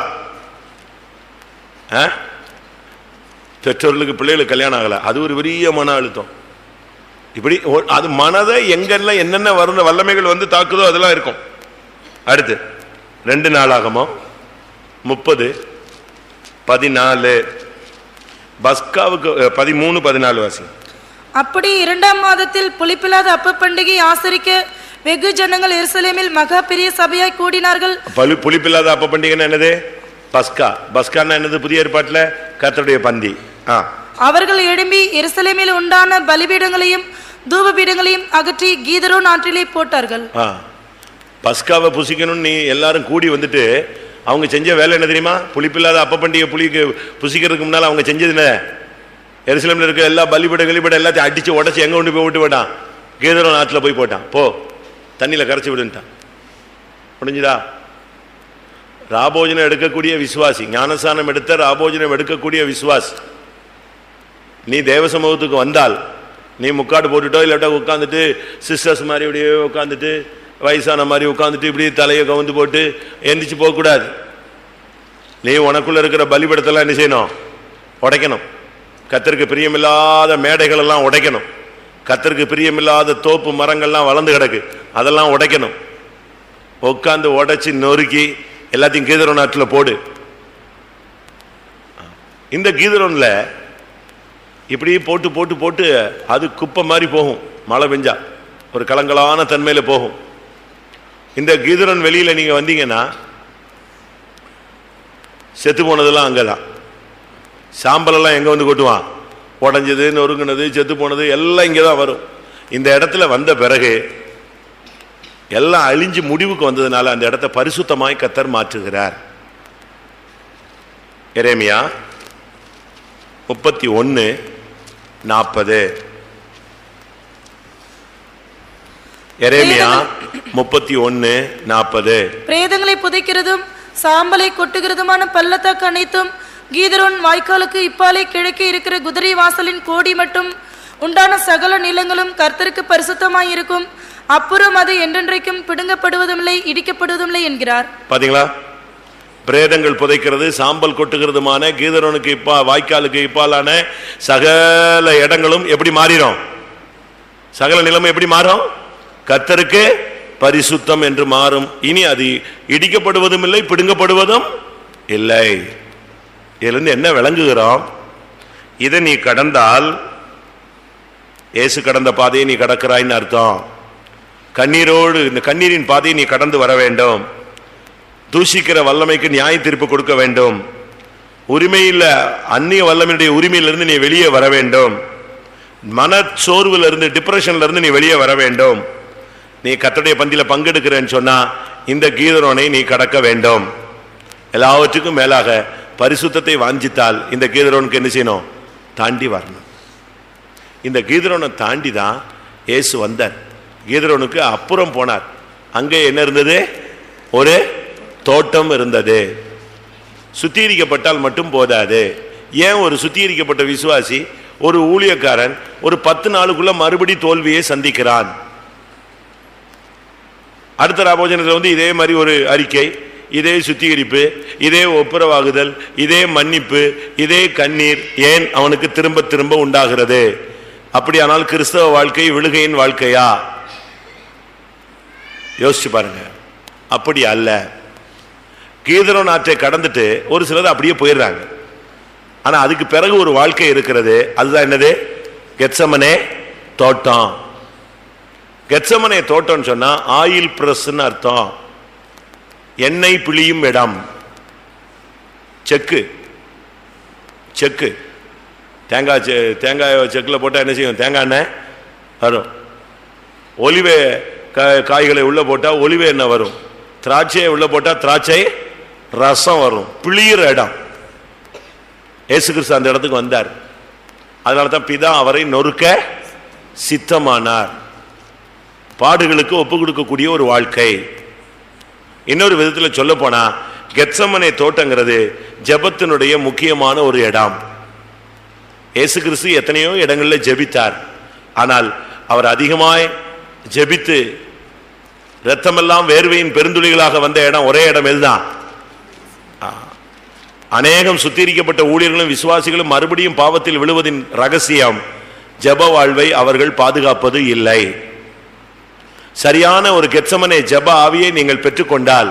பெற்றோர்களுக்கு பிள்ளைகளுக்கு கல்யாணம் ஆகல, அது ஒரு பெரிய மன அழுத்தம். இப்படி அது மனதை எங்கெல்லாம் என்னென்ன வருந்த வல்லமைகள் வந்து தாக்குதோ அதெல்லாம் இருக்கும். அடுத்து 2 நாளாகமம் 30:14 பஸ்காவுக்கு 13:14 வாசி. அப்படி 2ஆம் மாதத்தில் புளிப்பில்லாத அப்ப பண்டிகை ஆசரிக்க வெகு ஜனங்கள் எருசலேமில் மகா பெரிய சபையாய் கூடினார்கள். புளிப்பில்லாத அப்ப பண்டிகைன்னா என்னது? பஸ்கா. பஸ்கான்னா என்னது? புதிய ஏற்பாட்டில் கர்த்தருடைய பந்தி. அவர்கள் எழும்பி எருசலேமில் உண்டான பலிபீடங்களையும் தூபபீடங்களையும் அகற்றி கீதரோன் ஆற்றிலே போட்டார்கள். பஸ்காவை புசிக்கணும் நீ எல்லாரும் கூடி வந்துட்டு அவங்க செஞ்ச வேலை என்ன தெரியுமா? புளிப்பில்லாத அப்ப பண்டிகை புசிக்கிறதுக்கு முன்னால் அவங்க செஞ்சது என்ன? எருசலேமில் இருக்க எல்லா பலிபீடம் எல்லாத்தையும் அடிச்சு உடச்சி எங்க கொண்டு போய் விட்டு போட்டான்? கீதரோன் ஆற்றில் போய் போட்டான். போ, தண்ணியில கரைச்சி விடுன்ட்டான். முடிஞ்சுதா? ராபோஜனம் எடுக்கக்கூடிய விசுவாசி, ஞானஸ்நானம் எடுத்த ராபோஜனம் எடுக்கக்கூடிய விசுவாசி, நீ தேவ சமூகத்துக்கு வந்தால் நீ முக்காடு போட்டுட்டோ இல்லாட்டா உட்காந்துட்டு சிஸ்டர்ஸ் மாதிரி இப்படியே உட்காந்துட்டு வயசான மாதிரி உட்காந்துட்டு இப்படி தலையை கவுந்து போட்டு எந்திரிச்சு போகக்கூடாது. நீ உனக்குள்ள இருக்கிற பலிபீடத்தெல்லாம் என்ன செய்யணும்? உடைக்கணும். கர்த்தருக்கு பிரியமில்லாத மேடைகள் எல்லாம் உடைக்கணும். கர்த்தருக்கு பிரியமில்லாத தோப்பு மரங்கள்லாம் வளர்ந்து கிடக்கு, அதெல்லாம் உடைக்கணும். உட்காந்து உடைச்சி நொறுக்கி எல்லாத்தையும் கீதரோன் ஆற்றில் போடு. இந்த கீதரோன்ல இப்படி போட்டு போட்டு போட்டு அது குப்பை மாதிரி போகும். மழை பெஞ்சா ஒரு கலங்கலான தன்மையில போகும். இந்த கீதரோன் வெளியில நீங்க வந்தீங்கன்னா செத்து போனதெல்லாம் அங்கதான். சாம்பல் எல்லாம் எங்க வந்து கொட்டுவான்? உடஞ்சது, நொறுங்கினது, செத்து போனது எல்லாம் இங்கதான் வரும். இந்த இடத்துல வந்த பிறகு எல்லாம் அழிஞ்சு முடிவுக்கு வந்ததுனால அந்த இடத்தை பரிசுத்தமாய் கர்த்தர் மாற்றுகிறார். எரேமியா 31:40. எரேமியா 31:40. பிரேதங்களை புதைக்கிறதும் சாம்பலை கொட்டுகிறதுமான பள்ளத்தாக்கு அனைத்தும் கீதரோன் வாய்க்காலுக்கு இப்பாலே கிழக்கே இருக்கிற குதிரை வாசலின் கோடி மட்டும் உண்டான சகல நிலங்களும் கர்த்தருக்கு பரிசுத்தமாய் இருக்கும். அப்புறம் அது என்றென்றைக்கும் பிடுங்கப்படுவதுமில்லை, இடிக்கப்படுவதுமில்லை என்கிறார். பாத்தீங்களா? பிரேதங்கள் புதைக்கிறது, சாம்பல் கொட்டுகிறதுமான கீதரோனுக்கு வாய்க்காலுக்கு இப்பாலான சகல இடங்களும் எப்படி மாறிடும்? சகல நிலைமை எப்படி மாறும்? கர்த்தருக்கு பரிசுத்தம் என்று மாறும். இனி அது இடிக்கப்படுவதும் இல்லை, பிடுங்கப்படுவதும் இல்லை. இதிலிருந்து என்ன விளங்குகிறோம்? இதை நீ கடந்தால் இயேசு கடந்த பாதையை நீ கடக்கிறாய்ன்னு அர்த்தம். கண்ணீரோடு இந்த கண்ணீரின் பாதையை நீ கடந்து வர வேண்டும். தூஷிக்கிற வல்லமைக்கு நியாய தீர்ப்பு கொடுக்க வேண்டும். உரிமையில் அந்நிய வல்லமையுடைய உரிமையிலிருந்து நீ வெளியே வர வேண்டும். மனச்சோர்வுல இருந்து, டிப்ரெஷன்ல இருந்து நீ வெளியே வர வேண்டும். நீ கர்த்தருடைய பந்தியில பங்கெடுக்கிறேன்னு சொன்னா இந்த கீதரோனை நீ கடக்க வேண்டும். எல்லாவற்றுக்கும் மேலாக பரிசுத்தத்தை வாஞ்சித்தால் இந்த கீதரோனுக்கு என்ன செய்யணும்? தாண்டி வரணும். இந்த கீதரோனை தாண்டி தான் இயேசு வந்தார். கீதரோனுக்கு அப்புறம் போனார். அங்கே என்ன இருந்தது? ஒரு தோட்டம் இருந்தது. சுத்திகரிக்கப்பட்டால் மட்டும் போதாது. ஏன் ஒரு சுத்திகரிக்கப்பட்ட விசுவாசி, ஒரு ஊழியக்காரன் ஒரு 10 நாளுக்குள்ள மறுபடி தோல்வியை சந்திக்கிறான்? அடுத்த ராபோஜனத்தில் வந்து இதே மாதிரி ஒரு அறிக்கை, இதே சுத்திகரிப்பு, இதே ஒப்புரவாகுதல், இதே மன்னிப்பு, இதே கண்ணீர் ஏன் அவனுக்கு திரும்ப திரும்ப உண்டாகிறது? அப்படியானால் கிறிஸ்தவ வாழ்க்கை விழுகையின் வாழ்க்கையா? யோசிச்சு பாருங்க. அப்படி அல்ல. கீதரோன் ஆற்றை கடந்துட்டு ஒரு சிலர் அப்படியே போயிடுறாங்க. ஆனா அதுக்கு பிறகு ஒரு வாழ்க்கை இருக்கிறது. அதுதான் என்னது? கெத்சமனே தோட்டம். கெத்சமனே தோட்டம் சொன்னா ஆயில் பிரஸ் அர்த்தம். எண்ணெய் பிழியும் இடம். செக்கு செக்கு தேங்காய் செக்கில் போட்டால் என்ன செய்யும்? தேங்காய் எண்ணெய் வரும். ஒலிவே காய்களை உள்ள போட்டால் ஒலிவே எண்ணெய் வரும். திராட்சையை உள்ள போட்டால் திராட்சை ரசம் வரும். பிளியிற இடம். இயேசு கிறிஸ்து அந்த இடத்துக்கு வந்தார். அதனால தான் பிதா அவரை நொறுக்க சித்தமானார். பாடுகளுக்கு ஒப்பு கொடுக்கக்கூடிய ஒரு வாழ்க்கை. இன்னொரு விதத்தில் சொல்ல போனா கெத்சமனே தோட்டங்கிறது ஜெபத்தினுடைய முக்கியமான ஒரு இடம். இயேசு கிறிஸ்து எத்தனையோ இடங்களில் ஜெபித்தார். ஆனால் அவர் அதிகமாய் ஜெபித்து இரத்தமெல்லாம் வேர்வையின் பெருந்துளிகளாக வந்த இடம் ஒரே இடம் இதுதான். அநேகம் சுத்திகரிக்கப்பட்ட ஊழியர்களும் விசுவாசிகளும் மறுபடியும் பாவத்தில் விழுவதின் ரகசியம் ஜெப வாழ்வை அவர்கள் பாதுகாப்பது இல்லை. சரியான ஒரு கெத்சமனே ஜெப ஆவியை நீங்கள் பெற்றுக்கொண்டால்,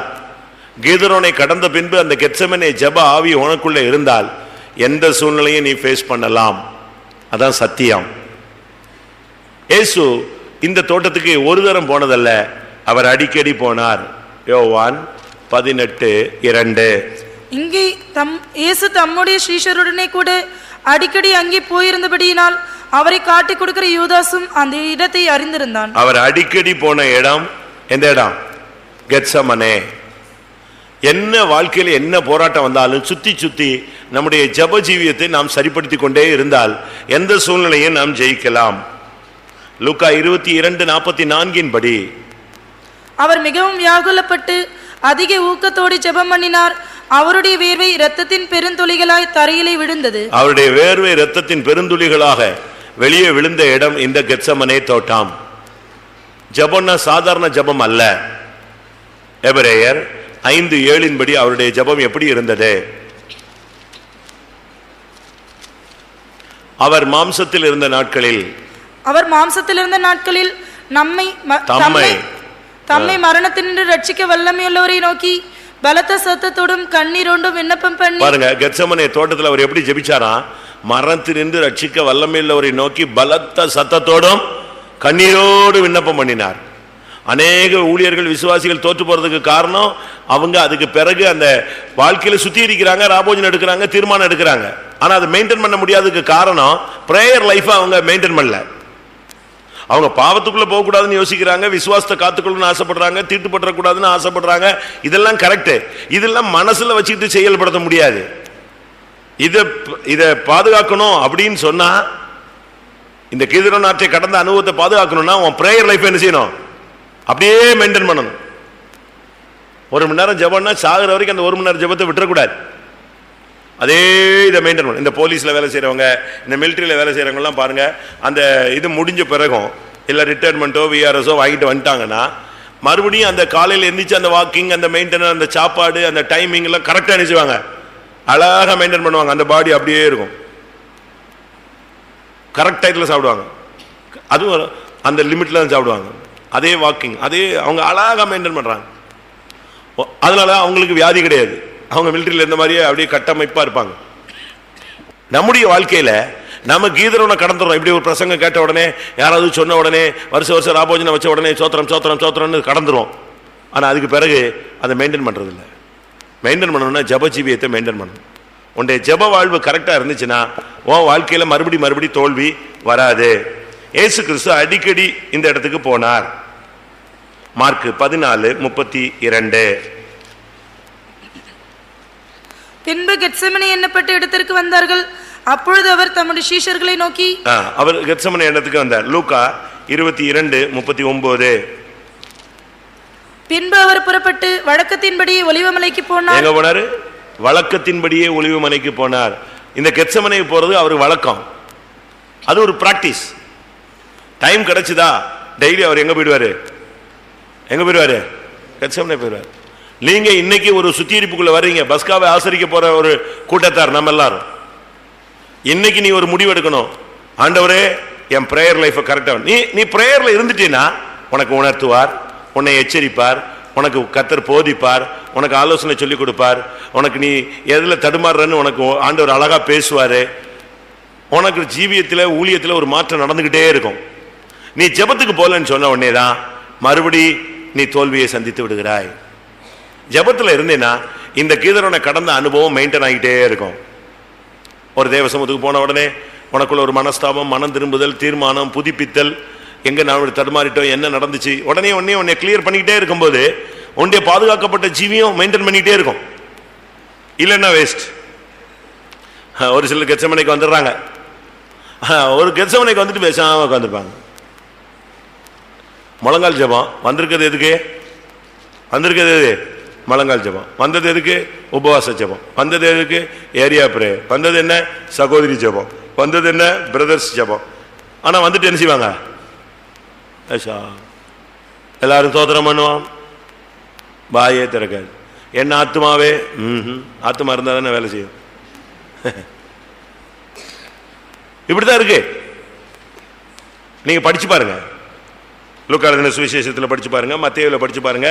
கீதரோனை கடந்த பின்பு அந்த கெத்சமனே ஜெப ஆவி உனக்குள்ள இருந்தால் எந்த சூழ்நிலையும் நீ ஃபேஸ் பண்ணலாம். அதான் சத்தியம். இயேசு இந்த தோட்டத்துக்கு ஒரு தரம் போனதல்ல, அவர் அடிக்கடி போனார். யோவான் 18:2. இங்கே இயேசு தம்முடைய சீஷருடனே கூட அடிக்கடி அங்கே போயிருந்தபடியினால் அவரை காட்டிக் கொடுக்கிற யூதாசும் அந்த இடத்தை அறிந்திருந்தான். அவர் அடிக்கடி போன இடம் எந்த இடம்? கெத்சமனே. என்ன வாழ்க்கையில் என்ன போராட்டம் வந்தாலும் சுத்தி சுத்தி நம்முடைய ஜெப ஜீவியத்தை நாம் சரிப்படுத்திக் கொண்டே இருந்தால் எந்த சூழ்நிலையும் நாம் ஜெயிக்கலாம். லூக்கா 22:44 படி அவர் மிகவும் வியாகுலப்பட்டு அதிக ஊக்கத்தோடு ஜெபம் பண்ணினார். அவருடைய வேர்வை இரத்தத்தின் பெருந்துளிகளாய் தரையிலே விழுந்தது. அவருடைய வேர்வை இரத்தத்தின் பெருந்துளிகளாக வெளியே விழுந்த இடம் இந்த கெத்சமனே தோட்டம். ஜெபம்னா சாதாரண ஜெபம் அல்ல. எபிரேயர் 5:7 படி அவருடைய ஜெபம் எப்படி இருந்தது? அவர் மாம்சத்தில் இருந்த நாட்களில் நம்மை மரணத்தினின்று ரட்சிக்க வல்லமையுள்ளவரை நோக்கி பலத்த சத்தத்தோடும் கண்ணீரோடும் விண்ணப்பம் பண்ணி. பாருங்க, கெத்சமனே தோட்டத்தில் அவர் எப்படி ஜெபிச்சாராம்? மரணத்தினின்று ரட்சிக்க வல்லமையுள்ளவரை நோக்கி பலத்த சத்தத்தோடும் கண்ணீரோடு விண்ணப்பம் பண்ணினார். அநேக ஊழியர்கள் விசுவாசிகள் தோற்று போறதுக்கு காரணம் அவங்க அதுக்கு பிறகு அந்த வாழ்க்கையில சுத்தி இருக்கிறாங்க, ராபோஜன் எடுக்கிறாங்க, தீர்மானம் எடுக்கிறாங்க. ஆனா அதை மெயின்டைன் பண்ண முடியாததுக்கு காரணம் பிரேயர் லைஃப் அவங்க மெயின்டைன் பண்ணல. அவங்க பாவத்துக்குள்ள போக கூடாதுன்னு யோசிக்கிறாங்க, விசுவாசத்தை காத்துக்கொள்ளணும்னு ஆசைப்படுறாங்க, தீட்டுப்பற்றக்கூடாதுன்னு ஆசைப்படுறாங்க. இதெல்லாம் கரெக்ட். இதெல்லாம் மனசுல வச்சுக்கிட்டு செயல்படுத்த முடியாது. இத பாதுகாக்கணும் அப்படின்னு சொன்னா, இந்த கீதரோன் நாட்டை கடந்த அனுபவத்தை பாதுகாக்கணும்னா உன் பிரேயர் லைஃப் என்ன செய்யணும்? அப்படியே மெயின்டைன் பண்ணணும். 1 மணி நேரம் ஜெபம்னா சாகுற வரைக்கும் அந்த 1 மணி நேரம் ஜெபத்தை விட்டுறக்கூடாது. அதே இதை மெயின்டைன் பண்ணணும். இந்த போலீஸில் வேலை செய்கிறவங்க, இந்த மிலிட்ரியில் வேலை செய்கிறவங்கலாம் பாருங்க, அந்த இது முடிஞ்ச பிறகும் இல்லை ரிட்டையர்மெண்ட்டோ விஆர்எஸோ வாங்கிட்டு வந்துட்டாங்கன்னா மறுபடியும் அந்த காலையில் எந்திரிச்சு அந்த வாக்கிங், அந்த மெயின்டெனன்ஸ், அந்த சாப்பாடு, அந்த டைமிங் எல்லாம் கரெக்டாக நினைச்சுவாங்க, அழகாக மெயின்டைன் பண்ணுவாங்க. அந்த பாடி அப்படியே இருக்கும், கரெக்ட் டைத்தில் சாப்பிடுவாங்க, அதுவும் அந்த லிமிட்ல தான் சாப்பிடுவாங்க. அதே வாக்கிங், அதே அவங்க அழகாக மெயின்டைன் பண்ணுறாங்க. அதனால அவங்களுக்கு வியாதி கிடையாது. அவங்க மிலிட்டரியில் இருந்த மாதிரியே அப்படியே கட்டமைப்பாக இருப்பாங்க. நம்முடைய வாழ்க்கையில் நம்ம கீதரோனை கடந்துறோம். இப்படி ஒரு பிரசங்கம் கேட்ட உடனே, யாராவது சொன்ன உடனே, வருஷம் ராபோஜனை வச்ச உடனே சோத்திரம் சோத்திரம் சோத்திரம்னு கடந்துரும். ஆனால் அதுக்கு பிறகு அதை மெயின்டைன் பண்ணுறதில்ல. மெயின்டைன் பண்ணணும்னா ஜப ஜீவியத்தை மெயின்டைன் பண்ணணும். உன்னுடைய ஜப வாழ்வு கரெக்டாக இருந்துச்சுன்னா உன் வாழ்க்கையில் மறுபடி தோல்வி வராது. இயேசு கிறிஸ்து அடிக்கடி இந்த இடத்துக்கு போனார். மார்க் 14:32. பின்பு கெத்செமனே எண்ணப்பட்ட இடத்திற்கு வந்தார்கள். அப்பொழுது அவர் தம்முடைய சீஷர்களை நோக்கி, அவர் கெத்செமனே இடத்துக்கு வந்தார். லூக்கா 22:39. பின்பு அவர் புறப்பட்டு வழக்கத்தின்படியே ஒலிவமலைக்கு போனார். எங்க போனாரு? வழக்கத்தின்படியே ஒலிவமலைக்கு போனார். இந்த கெத்செமனே போறது அவருக்கு வழக்கம், அது ஒரு பிராக்டிஸ். டைம் கிடைச்சுதா டெய்லி அவர் எங்க போயிடுவாரு? கெத்செமனே போயிடுவார். நீங்க இன்னைக்கு ஒரு சுத்திகரிப்புக்குள்ள வர்றீங்க, பஸ்காவை ஆசரிக்க போற ஒரு கூட்டத்தார் நம்ம எல்லாரும். இன்னைக்கு நீ ஒரு முடிவு எடுக்கணும். ஆண்டவரே, என் பிரேயர் லைஃப் கரெக்டா, நீ பிரேயர்ல இருந்துட்டீன்னா உனக்கு உணர்த்துவார், உன்னை எச்சரிப்பார், உனக்கு கர்த்தர் போதிப்பார், உனக்கு ஆலோசனை சொல்லிக் கொடுப்பார், உனக்கு நீ எதுல தடுமாறுறன்னு உனக்கு ஆண்டவர் அழகா பேசுவாரு. உனக்கு ஜீவியத்தில் ஊழியத்தில் ஒரு மாற்றம் நடந்துகிட்டே இருக்கும். நீ ஜெபத்துக்கு போலன்னு சொன்ன உடனே தான் மறுபடி நீ தோல்வியை சந்தித்து விடுகிறாய். ஜெபத்தில் இருந்தேன்னா இந்த கீதரோனை கடந்த அனுபவம் மெயின்டைன் ஆகிட்டே இருக்கும். ஒரு தேவ சமூகத்துக்கு போன உடனே உனக்குள்ள ஒரு மனஸ்தாபம், மனம் திரும்புதல், தீர்மானம், புதுப்பித்தல், எங்க நான் தடுமாறிட்டோம், என்ன நடந்துச்சு, உடனே கிளியர் பண்ணிக்கிட்டே இருக்கும்போது உன்னுடைய பாதுகாக்கப்பட்ட ஜீவியம் மெயின்டைன் பண்ணிக்கிட்டே இருக்கும். இல்லைன்னா வேஸ்ட். ஒரு சிலர் கெத்செமனைக்கு வந்துடுறாங்க, ஒரு கெத்செமனைக்கு வந்துட்டு பேசாம உட்காந்துருப்பாங்க. முழங்கால் ஜெபம் வந்திருக்கிறது எதுக்கு? வந்திருக்கிறது எது? முழங்கால் ஜெபம். வந்தது எதுக்கு? உபவாச ஜெபம். வந்தது எதுக்கு? ஏரியா பிரே. வந்தது என்ன? சகோதரி ஜெபம். வந்தது என்ன? பிரதர்ஸ் ஜெபம். ஆனா வந்துட்டு என்ன செய்வாங்க? எல்லாரும் தோத்திரம் பண்ணுவான், பாயே திறக்காது. என்ன ஆத்மாவே? ஆத்மா இருந்தா தானே வேலை செய்யும். இப்படிதான் இருக்கு. நீங்க படிச்சு பாருங்க, லூக்கா எழுதின சுவிசேஷத்தில் படிச்சு பாருங்க, மத்தேயுவில் படிச்சு பாருங்க.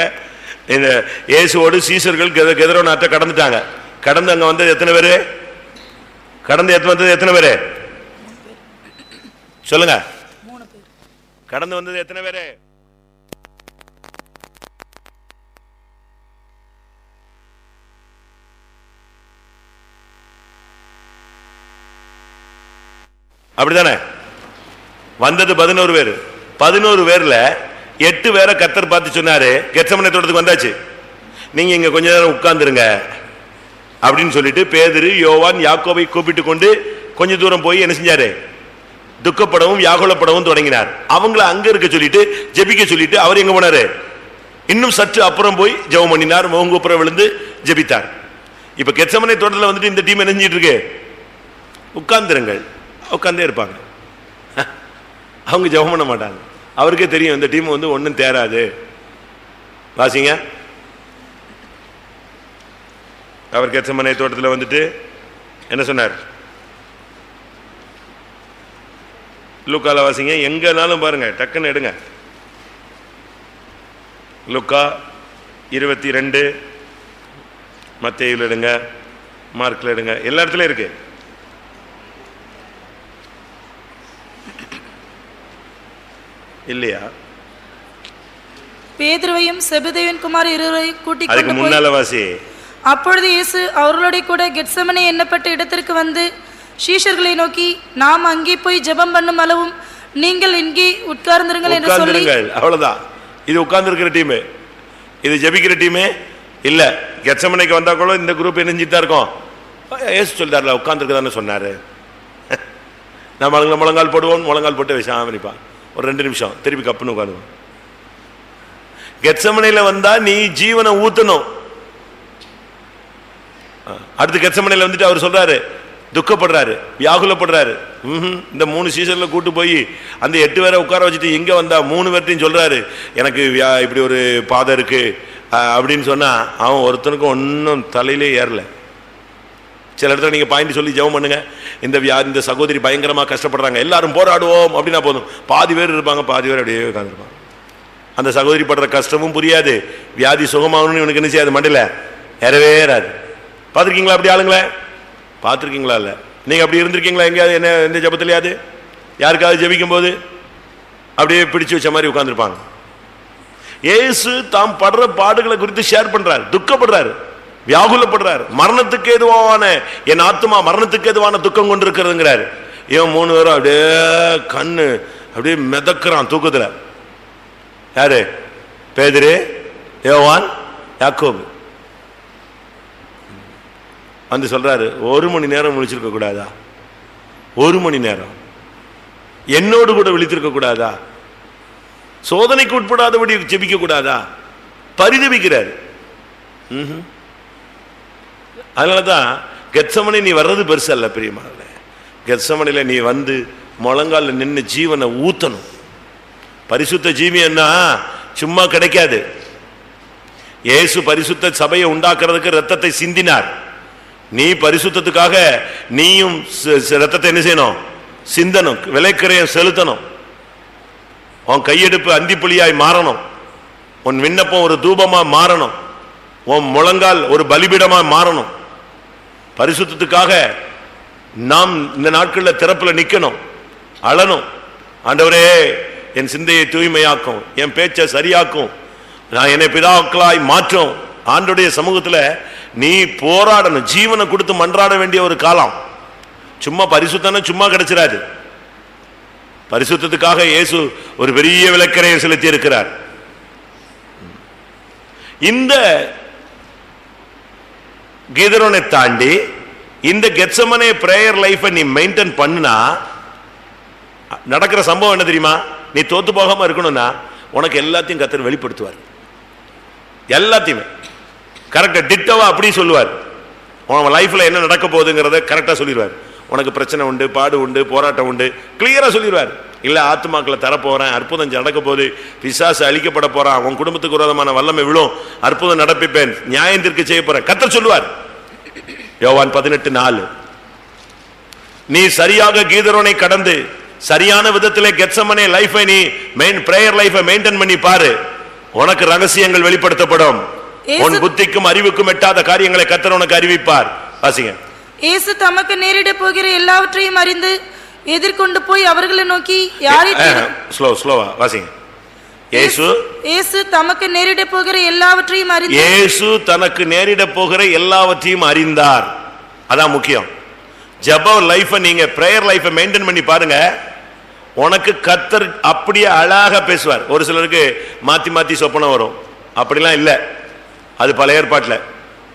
இந்த இயேசுவோடு சீசர்கள் கெதரோனாத்தை கடந்துட்டாங்க. கடந்து அங்க வந்தது எத்தனை பேரு? எத்தனை பேரு சொல்லுங்க? கடந்து வந்தது எத்தனை பேரு? அப்படித்தானே? வந்தது 11 பேர். 11 பேர்ல 8 பேரை கர்த்தர் பார்த்து சொன்னாரு, கெத்செமனே தோட்டத்துக்கு வந்தாச்சு, நீங்க இங்க கொஞ்ச நேரம் உட்கார்ந்துருங்க அப்படின்னு சொல்லிட்டு பேதுரு, யோவான், யாக்கோபை கூப்பிட்டு கொண்டு கொஞ்ச தூரம் போய் என்ன செஞ்சாரு? துக்கப்படவும் வியாகுலப்படவும் தொடங்கினார். அவங்கள அங்க இருக்க சொல்லிட்டு ஜெபிக்க சொல்லிட்டு அவர் எங்க போனாரு? இன்னும் சற்று அப்புறம் போய் ஜெபம் பண்ணினார், முகங்குப்புறம் விழுந்து ஜெபித்தார். இப்ப கெத்செமனே தோட்டத்தில் வந்துட்டு இந்த டீம் என்ன செஞ்சிட்டு இருக்கு? உட்கார்ந்துருங்கள். உட்கார்ந்தே இருப்பாங்க, அவங்க ஜெபம் பண்ண மாட்டாங்க. அவருக்கே தெரியும் இந்த டீம் ஒன்னும் தேராது. வாசிங்க. அவர் கெத்செமனே தோட்டத்தில் வந்துட்டு என்ன சொன்னார்? லூக்கால வாசிங்க, எங்கனாலும் பாருங்க, டக்குன்னு எடுங்க. லூக்கா 22, மத்தேயுல எடுங்க, மார்க்ல எடுங்க, எல்லா இடத்துலயும் இருக்கு. இல்லையா? பேதுருவையும் செபதேவின் குமார் இருவரையும் கூட்டிக் அதுக்கு முன்னால வாசி. அப்பொழுது இயேசு அவர்களோட கூட கெத்செமனே எண்ணப்பட்ட இடத்திற்கு வந்து சீஷர்களை நோக்கி, நாம் அங்கே போய் ஜெபம் பண்ணும் அளவும் நீங்கள் இங்கே உட்கார்ந்திருங்கள் என்று சொல்லி. அவ்வளவுதான். இது உட்கார்ந்து இருக்கிற டீம், இது ஜெபிக்கிற டீம் இல்ல. கெத்செமனேக்கு வந்தா கூட இந்த குரூப் இணைஞ்சிட்டு இருக்கும். இயேசு சொல்றாருல உட்கார்ந்துருக்கதானே சொன்னாரு. நம்ம முழங்கால் போடுவோம், முழங்கால் போட்டு விஷயம் நினைப்பான். ஒரு 2 நிமிஷம் திருப்பி கப்புன்னு உட்காருவோம். கெத்செமனேல வந்தா நீ ஜீவனை ஊத்தணும். அடுத்து கெத்செமனேல வந்துட்டு அவர் சொல்றாரு, துக்கப்படுறாரு, வியாகுலப்படுறாரு. இந்த 3 சீசன்ல கூட்டு போய் அந்த 8 பேரை உட்கார வச்சுட்டு இங்க வந்தா 3 பேர்த்தையும் சொல்றாரு, எனக்கு இப்படி ஒரு பாதை இருக்கு அப்படின்னு சொன்னா அவன் ஒருத்தனுக்கும் ஒன்னும் தலையிலே ஏறல. சில இடத்துல நீங்க பாயிண்ட் சொல்லி ஜெபம் பண்ணுங்க, இந்த சகோதரி பயங்கரமா கஷ்டப்படுறாங்க, எல்லாரும் போராடுவோம் அப்படின்னா போதும், பாதி பேர் இருப்பாங்க, பாதி பேர் அப்படியே உட்காந்துருப்பாங்க. அந்த சகோதரி படுற கஷ்டமும் புரியாது, வியாதி சுகமாகணும்னு இவனுக்கு என்ன செய்யாது, மண்டல ஏறவேறாது. பார்த்துருக்கீங்களா அப்படி ஆளுங்களே? பார்த்துருக்கீங்களா? இல்ல நீங்க அப்படி இருந்திருக்கீங்களா எங்கேயாவது? என்ன எந்த ஜெபத்திலையாவது யாருக்காவது ஜெபிக்கும் போது அப்படியே பிடிச்சு வச்ச மாதிரி உட்கார்ந்துருப்பாங்க. இயேசு தாம் படுற பாடுகளை குறித்து ஷேர் பண்றாரு, துக்கப்படுறாரு, வியாகுலப்படுறாரு. மரணத்துக்கு ஏதுவான என் ஆத்மா மரணத்துக்கு ஏதுவான துக்கம் கொண்டிருக்கிறதுங்கிறாரு. இவன் 3 பேரும் அப்படியே கண்ணு அப்படியே மிதக்கிறான் தூக்கத்துல. யாரு? பேதுரு, யோவான், யாக்கோபு. வந்து சொல்றாரு, 1 மணி நேரம் விழிச்சிருக்க கூடாதா? 1 மணி நேரம் என்னோடு கூட விழித்திருக்க கூடாதா? சோதனைக்கு உட்படாதபடி ஜெபிக்க கூடாதா? பரிதபிக்கிறார். அதனாலதான் கெத்செமனே நீ வர்றது பெருசு அல்ல பிரியமானவர்களே. கெத்செமனேல நீ வந்து முழங்கால நின்று ஜீவனை ஊத்தணும். பரிசுத்த ஜீவியன்னா சும்மா கிடைக்காது. இயேசு பரிசுத்த சபையை உண்டாக்குறதுக்கு ரத்தத்தை சிந்தினார். நீ பரிசுத்தத்துக்காக நீயும் ரத்தத்தை என்ன செய்யணும்? சிந்தனும், விலைக்கரையும் செலுத்தணும். உன் கையெடுப்பு அந்திப்புலியாய் மாறணும், உன் விண்ணப்பம் ஒரு தூபமா மாறணும், உன் முழங்கால் ஒரு பலிபீடமா மாறணும். பரிசுத்தத்துக்காக நாம் இந்த நாட்களில் திறப்புல நிக்கணும், அழணும். ஆண்டவரே என் சிந்தையை தூய்மையாக்கும், என் பேச்சை சரியாக்கும், நான் என்னை பிதாக்களாய் மாற்றும். ஆண்டவருடைய சமூகத்தில் நீ போராடணும், ஜீவனை கொடுத்து மன்றாட வேண்டிய ஒரு காலம். சும்மா பரிசுத்தம் சும்மா கிடைச்சிடாது. பரிசுத்தத்துக்காக இயேசு ஒரு பெரிய விலைக்கரையை செலுத்தி இருக்கிறார். இந்த கீதரோனை தாண்டி இந்த கெத்செமனே பிரேயர் லைஃப் நீ மெயின்டைன் பண்ணினா நடக்கிற சம்பவம் என்ன தெரியுமா? நீ தோத்து போகாம இருக்கணும்னா உனக்கு எல்லாத்தையும் கர்த்தர் வெளிப்படுத்துவார். எல்லாத்தையுமே கரெக்டா டிட்டோவா அப்படி சொல்லுவார். உன் லைஃப்ல என்ன நடக்க போகுதுங்கிறத கரெக்டா சொல்லிடுவார். உனக்கு பிரச்சனை உண்டு, பாடு உண்டு, போராட்டம் உண்டு, கிளியரா சொல்லிடுவார். இல்ல ஆத்துமாக்களை தரப்போறேன், அற்புதம் நடக்க போகுது, பிசாசு அழிக்கப்பட போறான், உன் குடும்பத்துக்கு விரோதமான வல்லமை விழும், அற்புதம் நடப்பிப்பேன், நியாயம் தீர்க்க செய்ய போறேன், கர்த்தர் சொல்லுவார். யோவான் 18:4. நீ சரியாக கீதரோனை கடந்து சரியான விதத்திலே கெத்செமனே லைஃபை நீ பிரேயர் லைஃபை மெயின்டைன் பண்ணி பாரு, உனக்கு ரகசியங்கள் வெளிப்படுத்தப்படும். உன் புத்திக்கும் அறிவுக்கும் எட்டாத காரியங்களை கர்த்தர் உனக்கு அறிவிப்பார். வாசிங்க. இயேசு தமக்கு நேரிட போகிற எல்லாவற்றையும் அறிந்து எதிர்கொண்டு போய் அவர்களை நோக்கி, ஸ்லோவா வாசிங்க. இயேசு தமக்கு நேரிட போகிற எல்லாவற்றையும் அறிந்து, இயேசு தனக்கு நேரிட போகிற எல்லாவற்றையும் அறிந்தார். அதான் முக்கியம். ஜெப லைஃப் நீங்க பிரேயர் லைஃப் மெயின்டைன் பண்ணி பாருங்க, உனக்கு கர்த்தர் அப்படியே அழகா பேசுவார். ஒரு சிலருக்கு மாத்தி மாத்தி சொப்பனம் வரும், அப்படிலாம் இல்ல. அது பழைய ஏற்பாட்டுல.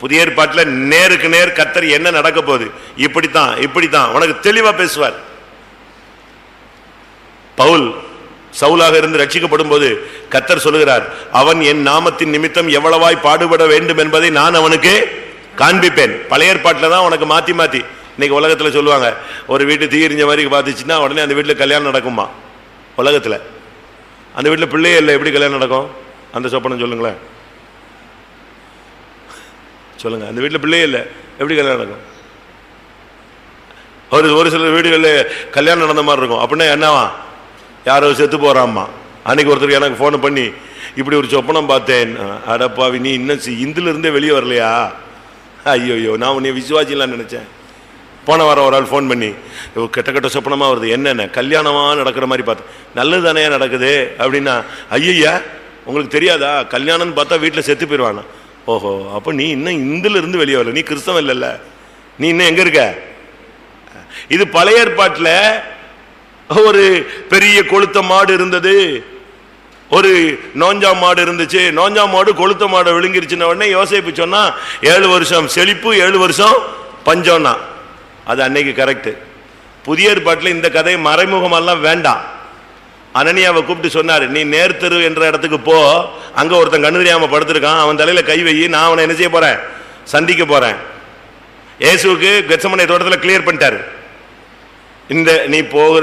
புதிய ஏற்பாட்டுல நேருக்கு நேர் கர்த்தர் என்ன நடக்க போகுது, இப்படித்தான் இப்படித்தான் உனக்கு தெளிவா பேசுவார். பவுல் சவுலாக இருந்து ரட்சிக்கப்படும் போது கர்த்தர் சொல்லுகிறார், அவன் என் நாமத்தின் நிமித்தம் எவ்வளவாய் பாடுபட வேண்டும் என்பதை நான் அவனுக்கு காண்பிப்பேன். பழைய ஏற்பாட்டுல தான் உனக்கு மாத்தி மாத்தி. இன்னைக்கு உலகத்துல சொல்லுவாங்க, ஒரு வீட்டு தீரிஞ்ச மாதிரி பார்த்துச்சுன்னா உடனே அந்த வீட்டுல கல்யாணம் நடக்குமா? உலகத்துல அந்த வீட்டுல பிள்ளையே இல்லை, எப்படி கல்யாணம் நடக்கும்? அந்த சொப்பனம் சொல்லுங்களேன், சொல்லுங்க. அந்த வீட்டுல பிள்ளையே இல்லை, எப்படி கல்யாணம் நடக்கும்? ஒரு சில வீடுகளில் கல்யாணம் நடந்த மாதிரி இருக்கும். அப்படின்னா என்னவா, யாரோ செத்து போறாம்மா. அன்னைக்கு ஒருத்தருக்கு எனக்கு போன் பண்ணி, இப்படி ஒரு சொப்பனம் பார்த்தேன். அடப்பாவி, நீ இன்னும் இந்துல இருந்தே வெளியே வரலையா? ஐயோ, நான் உன்னை விசுவாசிலாம் நினைச்சேன். போன வாரம் ஒரு ஆள் ஃபோன் பண்ணி, கெட்ட கெட்ட சொப்பனமா வருது, என்னென்ன கல்யாணமா நடக்கிற மாதிரி பார்த்து, நல்லது தானே நடக்குது அப்படின்னா, ஐயா உங்களுக்கு தெரியாதா, கல்யாணம்னு பார்த்தா வீட்டில் செத்து போயிடுவானா? ஓஹோ, அப்போ நீ இன்னும் இந்துல இருந்து வெளியே வரல, நீ கிறிஸ்தவன் இல்லைல்ல, நீ இன்னும் எங்க இருக்க? இது பழைய ஏற்பாட்டில் ஒரு பெரிய கொளுத்த மாடு இருந்தது, ஒரு நோஞ்சா மாடு இருந்துச்சு. நோஞ்சா மாடு கொளுத்த மாடு விழுங்கிருச்சுன உடனே யோசேப்பு சொன்னா 7 வருஷம் செழிப்பு, 7 வருஷம் பஞ்சம்னா. அது அன்னைக்கு கரெக்ட். புதிய ஏற்பாட்டில் இந்த கதை மறைமுகமெல்லாம் வேண்டாம். அனனியாவை கூப்பிட்டு சொன்னாரு, நீ நேர்த்தெரு என்ற இடத்துக்கு போ, அங்க ஒருத்தன் கண்ணு தெரியாம படுத்திருக்கான், அவன் தலையில கை வை, நான் அவனை என்ன செய்ய போறேன், சந்திக்க போறேன். இயேசுவுக்கு கெத்செமனே தோட்டத்தில் கிளியர் பண்ணிட்டாரு. இந்த நீ போகிற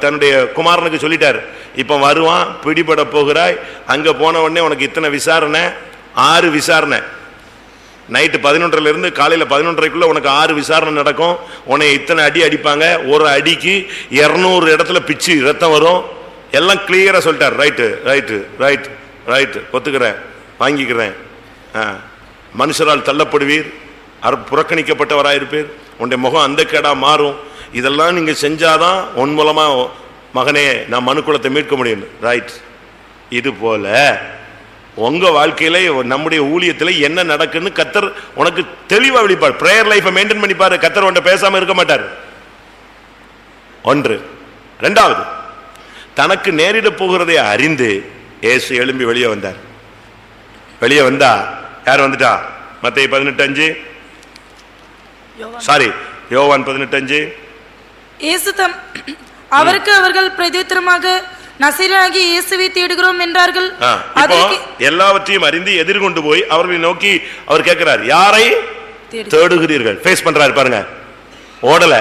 தன்னுடைய குமாரனுக்கு சொல்லிட்டாரு, இப்ப வருவான், பிடிபட போகிறாய், அங்க போன உடனே உனக்கு இத்தனை விசாரணை, 6 விசாரணை. நைட்டு 11:00 இருந்து காலையில 11:30 உனக்கு 6 விசாரணை நடக்கும். உன்னை இத்தனை அடி அடிப்பாங்க, ஒரு அடிக்கு 200 இடத்துல பிச்சு ரத்தம் வரும். எல்லாம் கிளியரா சொல்லிட்டார். ரைட்டு ரைட்டு ரைட் ரைட், ஒத்துக்கிறேன், வாங்கிக்கிறேன். மனுஷரால் தள்ளப்படுவீர், புறக்கணிக்கப்பட்டவராயிருப்பீர், உன்னுடைய முகம் அந்த கேடா மாறும். இதெல்லாம் நீங்க செஞ்சாதான் உன் மூலமா மகனே நான் மனுக்குலத்தை மீட்க முடியும். ரைட். இது போல உங்க வாழ்க்கையில நம்முடைய ஊழியத்தில் என்ன நடக்குன்னு கர்த்தர் உனக்கு தெளிவா வெளிப்பார். பிரேயர் லைஃபை மெயின்டைன் பண்ணி பாரு, கர்த்தர் உன்கிட்ட பேசாம இருக்க மாட்டார். ஒன்று. இரண்டாவது, தனக்கு நேரிட போகிறதை அறிந்து இயேசு எழும்பி வெளியே வந்தார். வெளியே வந்தா யார் வந்துட்டா? மத்தேயு 18:5, சாரி யோவான் 18:5. அவருக்கு அவர்கள் பிரதித்திரமாக, நசரேயனாகிய இயேசுவை தேடுகிறோம் என்றார்கள். எல்லாவற்றையும் அறிந்து எதிர்கொண்டு போய் அவர்களை நோக்கி அவர் கேட்கிறார், யாரை தேடுகிறீர்கள்? ஃபேஸ் பண்றாரு பாருங்க. ஓடல,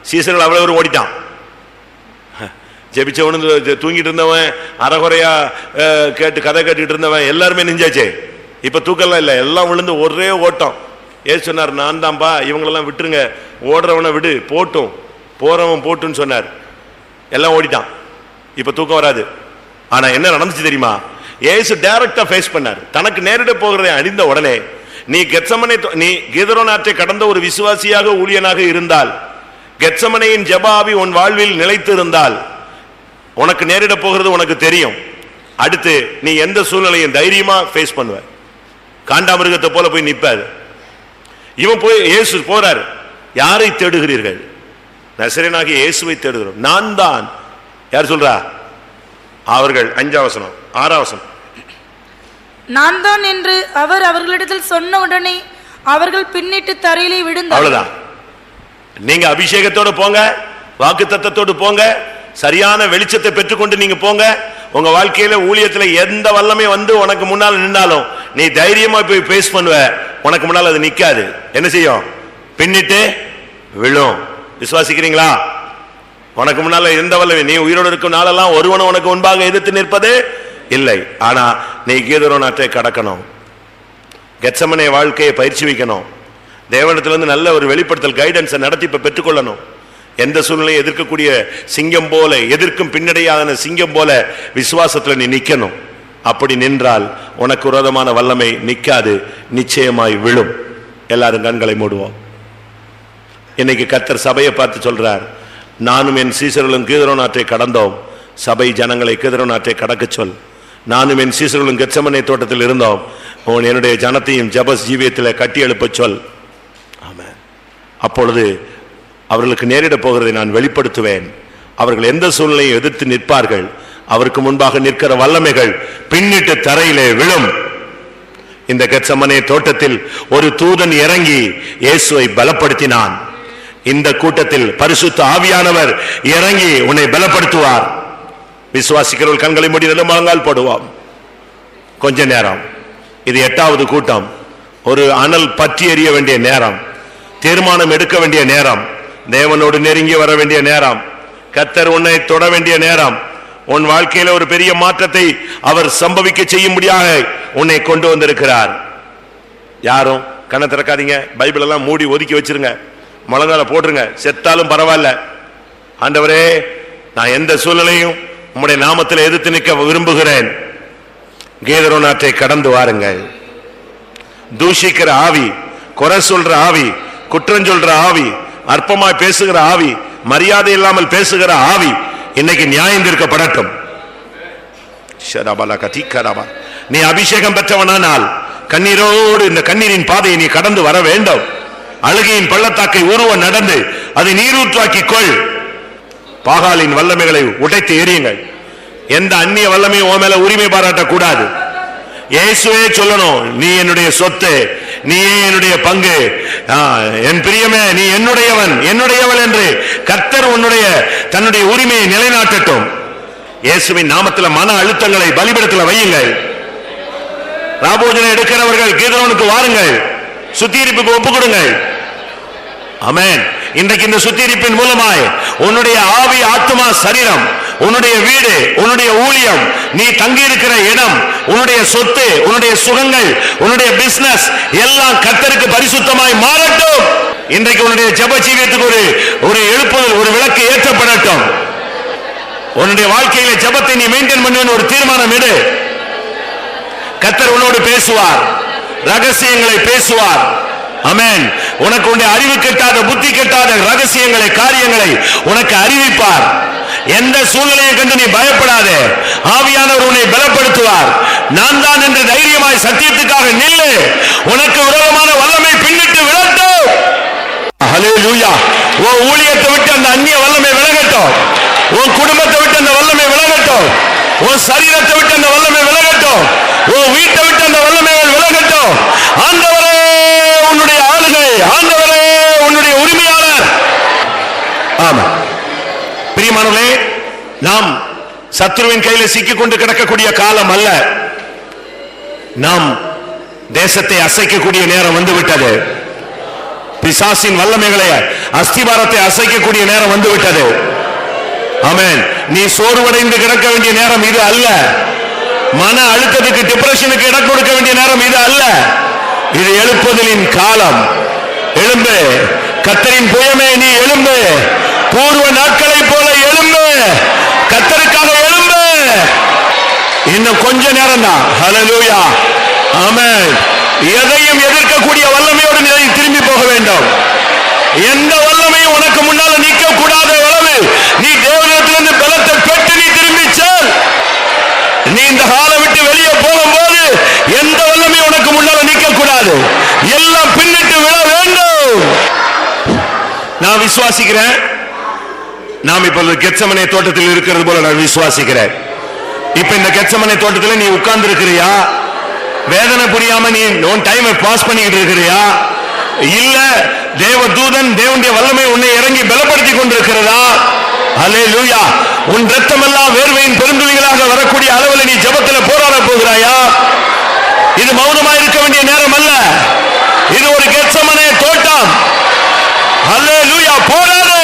சீசர்கள் அவ்வளவு ஓடிட்டான். ஜெபிச்சவனு தூங்கிட்டு இருந்தவன், அறகுறையா கேட்டு கதை கேட்டுட்டு இருந்தவன் எல்லாருமே நெஞ்சாச்சே. இப்ப தூக்கம்லாம் இல்லை, எல்லாம் விழுந்து ஒரே ஓட்டம். ஏசு சொன்னார், நான் தான்பா, இவங்களெல்லாம் விட்டுருங்க, ஓடுறவனை விடு, போட்டும், போறவன் போட்டுன்னு சொன்னார். எல்லாம் ஓடிட்டான். இப்ப தூக்கம் வராது. ஆனா என்ன நடந்துச்சு தெரியுமா? இயேசு டைரக்டா ஃபேஸ் பண்ணார். தனக்கு நேரிட போகிறதை அறிந்த உடனே, நீ கெத்செமனே, நீ கீதரோனாற்றை கடந்த ஒரு விசுவாசியாக ஊழியனாக இருந்தால், கெத்செமனேயின் ஜெப ஆவி உன் வாழ்வில் நிலைத்து இருந்தால், உனக்கு நேரிட போகிறது உனக்கு தெரியும். அடுத்து நீ எந்த சூழ்நிலையும் தைரியமா ஃபேஸ் பண்ணுவ. காண்டாமிருகத்தை போல போய் நிப்பாது. இவன் போய் இயேசு போறார். யாரை தேடுகிறீர்கள்? நசரேயனாகிய இயேசுவை தேடுகிறோம். நான் தான். யார் சொல்றா? அவர்கள். 5ஆம் வசனம் 6ஆம் வசனம். நான் தான் என்று அவர் அவர்களிடத்தில் சொன்ன உடனே அவர்கள் பின்னிட்டு தரையிலே விழுந்தார்கள். அவ்வளவுதான். நீங்க அபிஷேகத்தோடு போங்க, வாக்குத்தத்தத்தோடு போங்க, சரியான வெளிச்சத்தை பெற்றுக்கொண்டு நீங்க போங்க. உங்க வாழ்க்கையில ஊழியத்துல எந்த வல்லமை வந்து உனக்கு முன்னால் நின்னாலும் நீ தைரியமா போய் பேஸ் பண்ணுவ. உனக்கு முன்னால் அது நிக்காது. என்ன செய்யும்? பின்னிட்டு விழும். விசுவாசிக்கிறீங்களா? உனக்கு முன்னால எந்த வல்லமை, நீ உயிரோடு இருக்கும் நாளெல்லாம் ஒருவனும் உனக்கு முன்பாக எதிர்த்து நிற்பது இல்லை. ஆனா நீ கீதரோன் ஆற்றை கடக்கணும். கெத்செமனே வாழ்க்கையை பயிற்சி வைக்கணும். தேவனிடத்திலிருந்து நல்ல ஒரு வெளிப்படுத்தல் கைடன்ஸை நடத்தி பெற்றுக்கொள்ளணும். எந்த சூழ்நிலையை எதிர்க்கக்கூடிய சிங்கம் போல, எதிர்க்கும் பின்னடையான சிங்கம் போல விசுவாசத்துல நீ நிக்கணும். அப்படி நின்றால் உனக்கு விரோதமான வல்லமை நிக்காது, நிச்சயமாய் விழும். எல்லாரும் கண்களை மூடுவோம். இன்னைக்கு கர்த்தர் சபையை பார்த்து சொல்றார், நானும் என் சீசர்களும் கீதரோன் ஆற்றை கடந்தோம். சபை ஜனங்களை கீதரோன் ஆற்றை கடக்க சொல். நானும் என் சீசர்களும் கெத்செமனே தோட்டத்தில் இருந்தோம். என்னுடைய ஜனத்தையும் ஜெப ஜீவியத்தில் கட்டி எழுப்ப சொல். ஆமென். அப்பொழுது அவர்களுக்கு நேரிட போகிறதை நான் வெளிப்படுத்துவேன். அவர்கள் எந்த சூழ்நிலையை எதிர்த்து நிற்பார்கள். அவருக்கு முன்பாக நிற்கிற வல்லமைகள் பின்னிட்டு தரையிலே விழும். இந்த கெத்செமனே தோட்டத்தில் ஒரு தூதன் இறங்கி இயேசுவை பலப்படுத்தினான். இந்த கூட்டத்தில் பரிசுத்த ஆவியானவர் இறங்கி உன்னை பலப்படுத்துவார். விசுவாசிக்கிறவர்கள் கண்களை மூடி முழங்கால் போடுவோம். கொஞ்ச நேரம். இது 8வது கூட்டம். ஒரு அனல் பற்றி எறிய வேண்டிய நேரம், தீர்மானம் எடுக்க வேண்டிய நேரம், தேவனோடு நெருங்கி வர வேண்டிய நேரம், கர்த்தர் உன்னை தொட வேண்டிய நேரம். உன் வாழ்க்கையில ஒரு பெரிய மாற்றத்தை அவர் சம்பவிக்க செய்யும்படியாக உன்னை கொண்டு வந்திருக்கிறார். யாரும் கண்ணை திறக்காதீங்க. பைபிள் எல்லாம் மூடி ஒதுக்கி வச்சிருங்க. முழங்கால போட்டுருங்க. செத்தாலும் பரவாயில்ல. ஆண்டவரே, நான் எந்த சூழ்நிலையும் உம்முடைய நாமத்தில் எதிர்த்து நிற்க விரும்புகிறேன். கீதரோன் ஆற்றை கடந்து வாருங்கள். தூஷிக்கிற ஆவி, குறை சொல்ற ஆவி, குற்றம் சொல்ற ஆவி, அற்பமாய் பேசுகிற ஆவி, மரியாதை இல்லாமல் பேசுகிற ஆவி இன்னைக்கு நியாயம் தீர்க்கப்படட்டும். நீ அபிஷேகம் பெற்றவனானால் கண்ணீரோடு இந்த கண்ணீரின் பாதையை நீ கடந்து வர வேண்டும். அழுகையின் பள்ளத்தாக்கை உருவ நடந்து அதை நீரூற்றாக்கி கொள். பாகாலின் வல்லமைகளை உடைத்து எறியுங்கள். எந்த அந்நிய வல்லமையும் உன் மேல உரிமை பாராட்டக்கூடாது. இயேசுவே சொல்லணும், நீ என்னுடைய சொத்து, நீயே என்னுடைய பங்கு, என் பிரியமே நீ என்னுடையவன் என்னுடையவள் என்று கர்த்தர் உன்னுடைய தன்னுடைய உரிமையை நிலைநாட்டட்டும். இயேசுவின் நாமத்தில் மன அழுத்தங்களை பலிபீடத்தில் வையுங்கள். ராபோஜனை எடுக்கிறவர்கள் கீதரோனுக்கு வாருங்கள். சுத்திகரிப்புக்கு ஒப்பு கொடுங்கள். ஆமென். இன்றைக்கு இந்த சுத்திகரிப்பின் மூலமாய் உன்னுடைய ஆவி, ஆத்துமா, சரீரம், உன்னுடைய வீடு, உன்னுடைய ஊழியம், நீ தங்கி இருக்கிற இடம், உன்னுடைய சொத்து, உன்னுடைய சுகங்கள், உன்னுடைய பிசினஸ் எல்லாம் கர்த்தருக்கு பரிசுத்தமாய் மாறட்டும். இன்றைக்கு உன்னுடைய ஜெப ஜீவியத்துக்கு ஒரு எழுப்புதல், ஒரு விளக்கு ஏற்றப்படட்டும். உன்னுடைய வாழ்க்கையில ஜெபத்தை நீ மெயின்டைன் பண்ணுவேன்னு ஒரு தீர்மானம் எடு. கர்த்தர் உன்னோடு பேசுவார், ரகசியங்களை பேசுவார். ஆமென். உனக்கு உன்னுடைய அறிவு கெட்டாத, புத்தி கெட்டாத ரகசியங்களை, காரியங்களை உனக்கு அறிவிப்பார். எந்த சூழ்நிலையை கண்டு நீ பயப்படாதே. ஆவியானவர் உன்னை பலப்படுத்துவார். நான் தான் என்று தைரியமாய் சத்தியத்துக்காக நில்லு. உனக்கு விரோதமான வல்லமை பின்னிட்டு விழட்டும். ஹல்லேலூயா. உன் ஊழியத்தை விட்டு அந்த அந்நிய வல்லமை விலகட்டும். உன் குடும்பத்தை விட்டு அந்த வல்லமை விலகட்டும். உன் சரீரத்தை விட்டு அந்த வல்லமை விலகட்டும். உன் வீட்டை விட்டு அந்த வல்லமைகள் விலகட்டும். ஆண்டவரே உன்னுடைய ஆளுகை, ஆண்டவரே உன்னுடைய உரிமையாளர். ஆமா பிரியமானவர்களே, நாம் சத்துருவின் கையில சிக்கிக் கொண்டு கிடக்கக்கூடிய காலம் அல்ல. நாம் தேசத்தை அசைக்கக்கூடிய நேரம் வந்துவிட்டது. பிசாசின் வல்லமைகளை, அஸ்திபாரத்தை அசைக்கக்கூடிய நேரம் வந்துவிட்டது. ஆமென். நீ சோர்வடைந்து கிடக்க வேண்டிய நேரம் இது அல்ல. மன அழுத்தத்துக்கு, டிப்ரெஷனுக்கு இடம் கொடுக்க வேண்டிய நேரம் இது அல்ல. இது எழுப்புதலின் காலம். எழும்பு கர்த்தரின் புயமே, நீ எழும்பு. பூர்வ நாட்களை போல எழும்பு. கர்த்தருக்காக எழும்பு. இன்னும் கொஞ்ச நேரம் தான். ஹல்லேலூயா. ஆமென். எதையும் எதிர்க்கக்கூடிய வல்லமையோடு நீ திரும்பி போக வேண்டும். எந்த வல்லமையும் உனக்கு முன்னால நிற்க கூடாத அளவு நீ தேவனிடத்திலிருந்து பலத்தை பெற்று நீ திரும்பி செல். நீ இந்த ஹாலை விட்டு வெளியே போகும்போது எந்த வல்லமையும் உனக்கு முன்னால நிற்க கூடாது. எல்லாம் பின்னிட்டு விழ வேண்டும். விசுவாசிக்கிறேன். நாம் இப்பொழுது கெத்சமனே தோட்டத்தில் இருக்கிறது போல நான் விசுவாசிக்கிறேன். இப்ப இந்த கெத்சமனே தோட்டத்தில் நீ உட்கார்ந்து இருக்கிறியா? வேதனை புரியாம நீ உன் டைமை பாஸ் பண்ணிக்கிட்டு இருக்கிறியா? இல்ல தேவதூதன் தேவனுடைய வல்லமை உன்னை இறங்கி பலப்படுத்தி கொண்டிருக்கிறதா? அல்லேலூயா. உன் ரத்தம் எல்லாம் வேர்வையின் பெருந்துளிகளாக வரக்கூடிய அளவில் நீ ஜெபத்தில் போராட போகிறாயா? இது மௌனமா இருக்க வேண்டிய நேரம் அல்ல. இது ஒரு கெத்சமனே தோட்டம். அல்லேலூயா. போராடு,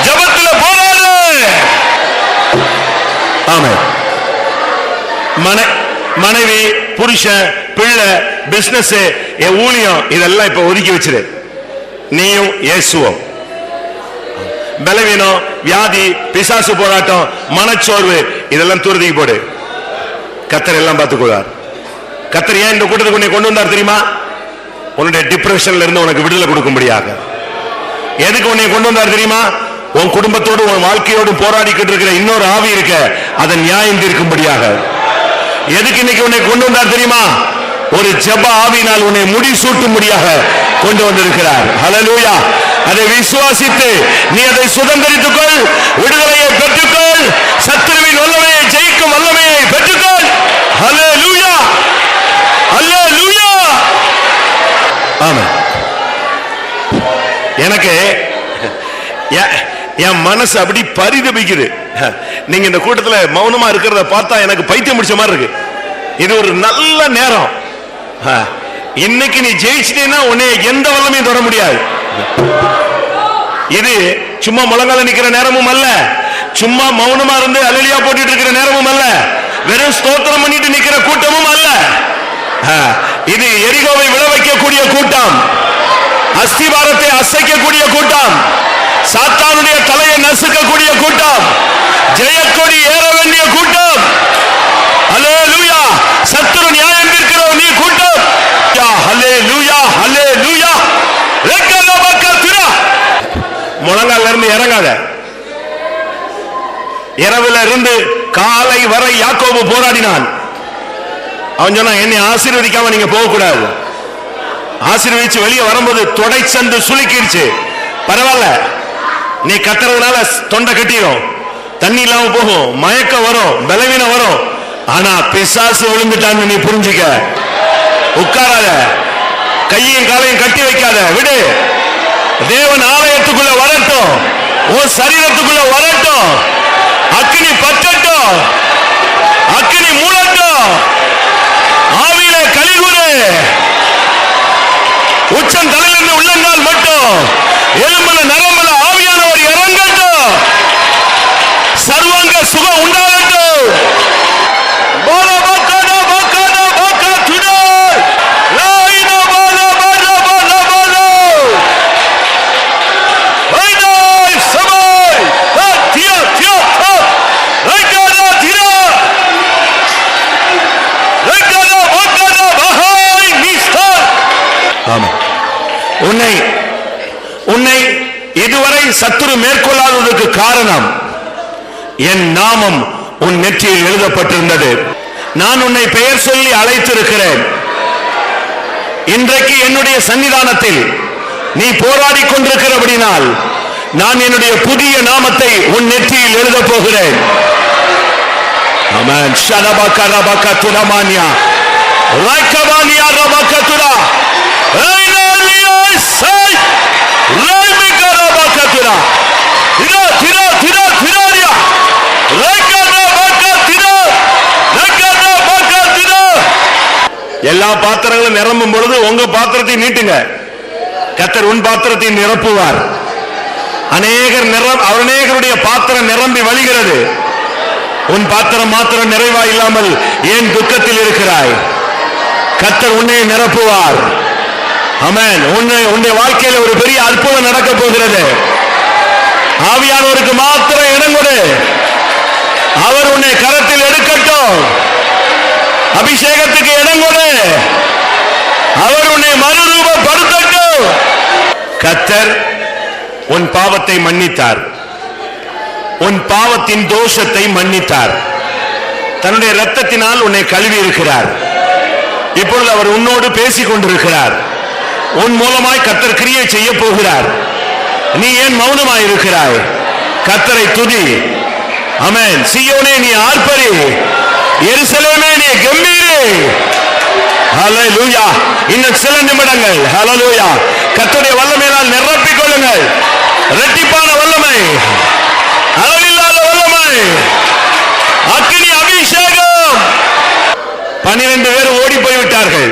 ஜெபத்தில் போராடு. ஆமென். மனைவி, புருஷன், பிள்ளை, பிசினஸ், ஊழியம் இதெல்லாம் இப்ப ஒதுக்கி வச்சிரு. நீயும் இயேசுவும். பலவீனம், வியாதி, பிசாசு போராட்டம், மனச்சோர்வு இதெல்லாம் தூரத்துக்கு போடு. கர்த்தர் எல்லாம் பார்த்துக்கொள்வார். கர்த்தர் ஏன் இந்த கூட்டத்துக்கு உன்னை கொண்டு வந்தார் தெரியுமா? உன்னுடைய டிப்ரெஷன்ல இருந்து உனக்கு விடுதலை கொடுக்கும்படியாக. எதுக்கு உன்னை கொண்டு வந்தார் தெரியுமா? உன் குடும்பத்தோடு உன் வாழ்க்கையோடு போராடிக்கிட்டு இருக்கிற இன்னொரு ஆவி இருக்க அதை நியாயம் தீர்க்கும்படியாக. எதுக்கு இன்னைக்கு உன்னை கொண்டு வந்தார் தெரியுமா? ஒரு ஜெப ஆவியினால் உன்னை முடிசூட்டும்படியாக கொண்டு வந்திருக்கிறார். ஹல்லேலூயா. அதை விசுவாசித்து நீ அதை சுதந்தரித்துக் கொள், விடுதலையை பெற்றுக்கொள், சத்துருவின் வல்லமையை ஜெயிக்கும் வல்லமையை பெற்றுக்கொள். ஹல்லேலூயா, ஹல்லேலூயா. ஆமென். எனக்கு என் மனசு அப்படி பரிதபிக்குது. நீங்க இந்த கூட்டத்துல மௌனமா இருக்கிறத பார்த்தா எனக்கு பைத்தியம் முடிச்ச மாதிரி இருக்கு. இது ஒரு நல்ல நேரம். இன்னைக்கு நீ ஜெயிச்சிட்டேன்னா உன்னை எந்த வல்லமையும் தொட முடியாது. இது சும்மா முழங்கால நிக்கிற நேரமும் அல்ல, சும்மா மௌனமா இருந்து அல்லேலூயா போட்டுட்டு இருக்கிற நேரமும் அல்ல, வெறும் ஸ்தோத்திரம் பண்ணிட்டு நிக்கிற கூட்டமும் அல்ல. இது எரிகோவை விழ வைக்கக்கூடிய கூட்டம், அஸ்திவாரத்தை அசைக்கக்கூடிய கூட்டம், சாத்தானுடைய தலையை நசுக்கக்கூடிய கூட்டம், ஜெயக்கொடி ஏற வேண்டிய கூட்டம். அல்லேலூயா. சத்துரு நியாயம் தீர்க்கிற நீ கூட்டம். அல்லேலூயா, அல்லேலூயா. முழங்கால இருந்து இறங்காத. இரவுல இருந்து காலை வரை யாக்கோபு போராடினான். அவன் சொன்னா என்னை ஆசீர்வதிக்காம நீங்க போக கூடாது. ஆசீர்வதிச்சு வெளியே வரும்போது தொடை சந்து சுளுக்கிடுச்சு. பரவாயில்ல, நீ கத்துறதுனால தொண்டை கட்டிடும், தண்ணி இல்லாம போகும், மயக்கம் வரும், பலவீனம் வரும். ஆனா பிசாசு விழுந்துட்டான்னு நீ புரிஞ்சுக்க. உட்காராத, கையையும் காலையும் கட்டி வைக்காத, விடு. தேவன் ஆலயத்துக்குள்ள வரட்டும், உன் சரீரத்துக்குள்ள வரட்டும், அக்கினி பற்றட்டும், அக்கினி மூடட்டும், ஆவியில கலிகுரு. உச்சம் தலையிலிருந்து உள்ளங்கால் மட்டும் எலும்புல நரம்புல ஆவியானவர் இறங்கட்டும், சர்வாங்க சுகம் உண்டாகட்டும். உன்னை இதுவரை சத்துரு மேற்கொள்ளாததற்கு காரணம் என் நாமம் உன் நெற்றியில் எழுதப்பட்டிருந்தது. நான் உன்னை பெயர் சொல்லி அழைத்திருக்கிறேன். இன்றைக்கு என்னுடைய சன்னிதானத்தில் நீ போராடி கொண்டிருக்கிறபடினால் நான் என்னுடைய புதிய நாமத்தை உன் நெற்றியில் எழுத போகிறேன். ஆமென். ஷலபக ரபக துரமானியா ரக்கபானியா ரபக துரா ஐனாலியஸை ரமிக ரபக துரா திரா திரா திரா திராரியா ரக்கத பக திரா ரக்கத பக திரா. எல்லா பாத்திரங்களும் நிரம்பும் பொழுது உங்க பாத்திரத்தை நீட்டுங்க. கர்த்தர் உன் பாத்திரத்தை நிரப்புவார். அநேகருடைய பாத்திரம் நிரம்பி வழிகிறது. உன் பாத்திரம் மாத்திரம் நிறைவா இல்லாமல் ஏன் துக்கத்தில் இருக்கிறாய்? கர்த்தர் உன்னை நிரப்புவார். ஆமென். உன்னுடைய வாழ்க்கையில் ஒரு பெரிய அற்புதம் நடக்க போகிறது. ஆவியானவருக்கு மாத்திரம் இடம் கொடு. அவர் உன்னை கரத்தில் எடுக்கட்டும். அபிஷேகத்துக்கு இடம் கொடு. அவர் உன்னை மறுரூபப்படுத்தட்டும். கர்த்தர் உன் பாவத்தை மன்னித்தார். உன் பாவத்தின் தோஷத்தை மன்னித்தார். தன்னுடைய இரத்தத்தினால் உன்னை கழுவி இருக்கிறார். இப்பொழுது அவர் உன்னோடு பேசிக் கொண்டிருக்கிறார். உன் மூலமாய் கர்த்தர் கிரியை செய்ய போகிறார். நீ ஏன் மௌனமாய் இருக்கிறாய்? கர்த்தரை துதி. ஆமென். சீயோனே நீ ஆர்ப்பரி, எருசலேமே நீ கம்பீரி. ஹல்லேலூயா. இன்னும் சில நிமிடங்கள் ஹல்லேலூயா கர்த்தருடைய வல்லமையால் நிரப்பிக் கொள்ளுங்கள். இரட்டிப்பான வல்லமை, அளவில்லாத வல்லமை, அக்கினி அபிஷேகம். 12 பேர் ஓடி போய்விட்டார்கள்.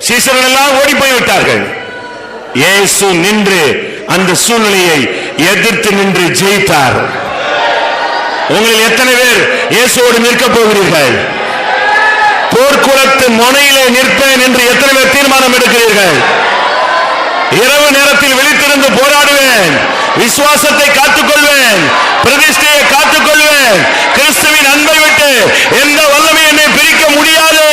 சீசர்கள் எல்லாம் ஓடி போய்விட்டார்கள். இயேசு நின்று அந்த சூழ்நிலையை எதிர்த்து நின்று ஜெயித்தார். உங்களில் எத்தனை பேர் இயேசுவோடு நிற்க போகிறீர்கள்? போர்க்குளத்து முனையிலே நிற்பேன் என்று எத்தனை பேர் தீர்மானம் எடுக்கிறீர்கள்? இரவு நேரத்தில் விழித்திருந்து போராடுவேன், விசுவாசத்தை காத்துக்கொள்வேன், பிரதிஷ்டையை காத்துக்கொள்வேன், கிறிஸ்துவின் அன்பை விட்டு எந்த வல்லமை என்னை பிரிக்க முடியாது.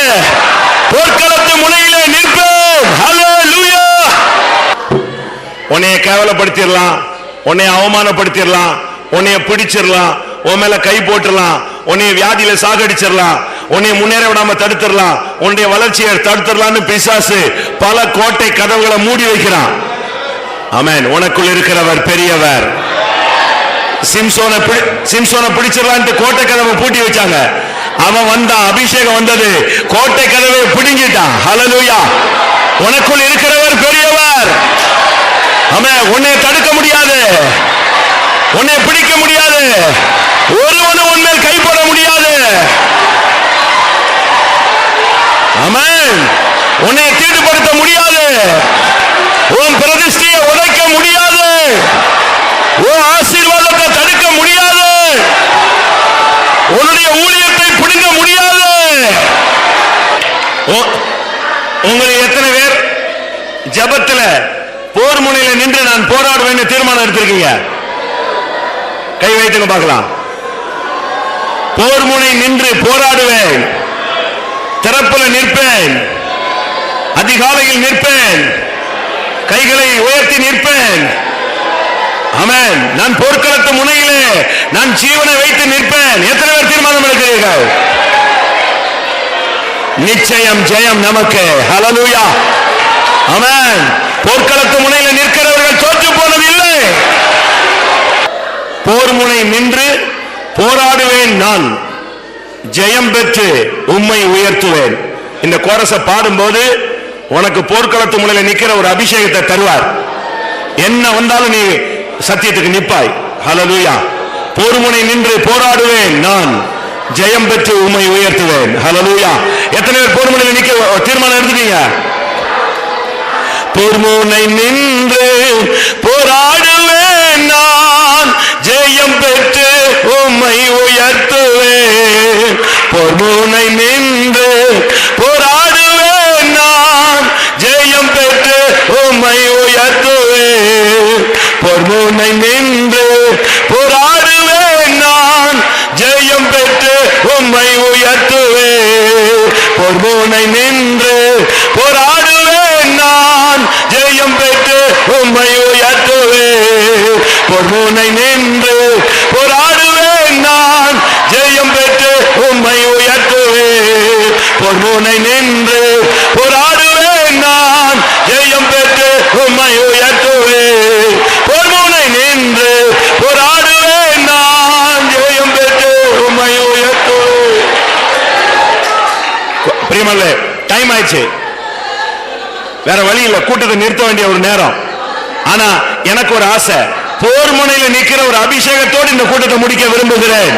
போர்க்களத்து முனையிலே நிற்பேன். ஹல்லேலூயா. உன்னை கேவலப்படுத்திடலாம், உன்னை அவமானப்படுத்திடலாம், உன்னை பிடிச்சிடலாம், உன் மேல கை போட்டுடலாம், உன்னை வியாதியில சாகடிச்சிடலாம், உன்னை முன்னேற விடாம தடுத்துடலாம், உன்னுடைய வளர்ச்சியை தடுத்துடலாம்னு பிசாசு பல கோட்டை கதவுகளை மூடி வைக்கிறான். ஆமென். உனக்குள் இருக்கிறவர் பெரியவர். சிம்சோனை பிடிச்சிடலான்ட்டு கோட்டை கதவை பூட்டி வச்சாங்க. அவன் வந்தான், அபிஷேகம் வந்தது, கோட்டை கதவை பிடுங்கிட்டான். ஹல்லேலூயா. உனக்குள் இருக்கிறவர் பெரியவர். ஆமென். உன்னை தடுக்க முடியாது, உன்னை பிடிக்க முடியாது, ஒருவனும் உன்மேல் கைப்பட முடியாது. ஆமென். உன்னை தீட்டுப்படுத்த முடியாது, உன் பிரதிஷ்டையை உடைக்க முடியாது, உன் ஆசீர்வாதத்தை தடுக்க முடியாது, உன்னுடைய ஊழியத்தை பிடுங்க முடியாது. உங்களை எத்தனை பேர் ஜெபத்துல போர் முனையில நின்று நான் போராடுவேன்னு தீர்மானம் எடுத்திருக்கீங்க? கை வைத்துங்க பார்க்கலாம். போர் முனை நின்று போராடுவேன், திறப்புல நிற்பேன், அதிகாலையில் நிற்பேன், கைகளை உயர்த்தி நிற்பேன். ஆமென். நான் போர்க்களத்து முனையிலே நான் ஜீவனை வைத்து நிற்பேன். எத்தனை பேர் தீர்மானம் எடுக்கிறீர்கள்? நிச்சயம் ஜெயம் நமக்கு. ஹல்லேலூயா. ஆமென். போர்க்களத்து முனையில நிற்கிறவர்கள் தோற்று போனதில்லை. போர் முனை நின்று போராடுவேன், நான் ஜெயம் பெற்று உம்மை உயர்த்துவேன். இந்த கோரஸ பாடும்போது உனக்கு போர்க்களத்து முனையில நிக்கிற ஒரு அபிஷேகத்தை தருவார். என்ன வந்தாலும் நீ சத்தியத்துக்கு நிப்பாய். ஹல்லேலூயா. போர் முனை நின்று போராடுவேன், நான் ஜெயம் பெற்று உம்மை உயர்த்துவேன். ஹல்லேலூயா. எத்தனை பேர் போர் முனையில நிக்க தீர்மானம் எடுத்துட்டீங்க? போர் முனை நின்று போராடுவேன், நான் ஜெயம் பெற்று உம்மை உயர்த்துவேன். போர் முனை நின்று போராடுவேன், நான் ஜெயம் பெற்று உம்மை உயர்த்துவேன். போர் முனை நின்று போராடுவேன், நான் ஜெயம் பெற்று உம்மை உயர்த்துவேன். போர் முனை நின்று போராடுவேன், நான் ஜெயம் பெற்று உம்மை உயர்த்துவேன். போர் முனை நின்று போராடுவேன், நான் ஜெயம் பெற்று உம்மை உயர்த்துவேன். போர் முனை நின்று போராடுவேன், நான் ஜெயம் பெற்று உம்மை உயர்த்துவேன். போர் முனை நின்று போராடுவேன், நான் ஜெயம் பெற்று உம்மை உயர்த்துவேன். பிரியமல்ல, டைம் ஆயிடுச்சு, வேற வழி இல்ல, கூட்டத்தை நிறுத்த வேண்டிய ஒரு நேரம். ஆனா எனக்கு ஒரு ஆசை, போர் முனையில நிக்கிற ஒரு அபிஷேகத்தோடு இந்த கூட்டத்தை முடிக்க விரும்புகிறேன்.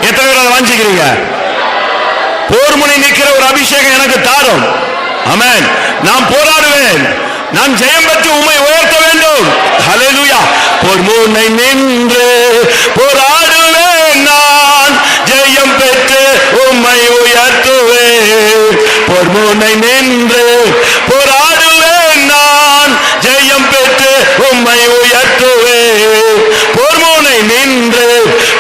எத்தனை பேர் அதை வாஞ்சிக்கிறீங்க? போர் முனை நிக்கிற ஒரு அபிஷேகம் எனக்கு தாரும். ஆமென். நான் போராடுவேன், நான் ஜெயம் பெற்று உம்மை உயர்த்த வேண்டும். ஹல்லேலூயா. போர் முனை நின்று போராடுவேன், நான் ஜெயம் பெற்று உம்மை உயர்த்துவேன். போர் முனை நின்று போராடுவேன், நான் ஜெயம் பெற்று உம்மை உயர்த்துவேன். போர் முனை நின்று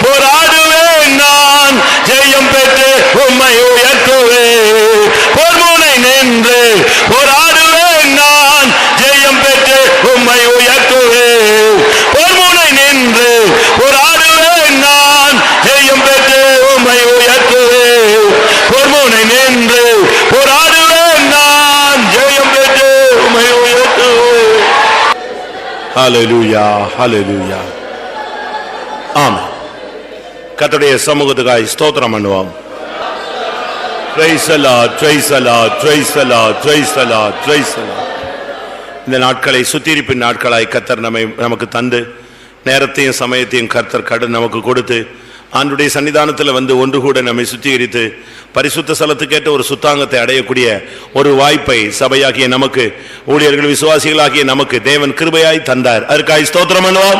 போராடுவேன், நான் ஜெயம் பெற்று உம்மை உயர்த்துவேன். போர் முனை நின்று போராடுவேன், நான் ஜெயம் பெற்று உம்மை உயர்த்துவேன். ஹல்லேலூயா, ஹல்லேலூயா. ஆமென். கர்த்தருடைய சமூகத்துக்காய் ஸ்தோத்திரம் பண்ணுவோம். Praise the Lord, praise the Lord, praise the Lord, praise the Lord, praise the Lord. இந்த நாட்களை சுத்திகரிப்பின் நாட்களாய் கர்த்தர் நமக்கு தந்து நேரத்தையும் சமயத்தையும் கர்த்தர் கடன் நமக்கு கொடுத்து ஆண்டுடைய சன்னிதானத்தில் வந்து ஒன்று கூட நம்மை சுத்திகரித்து பரிசுத்த ஸ்தலத்துக்கேற்ற ஒரு சுத்தாங்கத்தை அடையக்கூடிய ஒரு வாய்ப்பை சபையாகிய நமக்கு, ஊழியர்கள் விசுவாசிகளாகிய நமக்கு தேவன் கிருபையாய் தந்தார். அதற்காக ஸ்தோத்திரம் பண்ணுவோம்.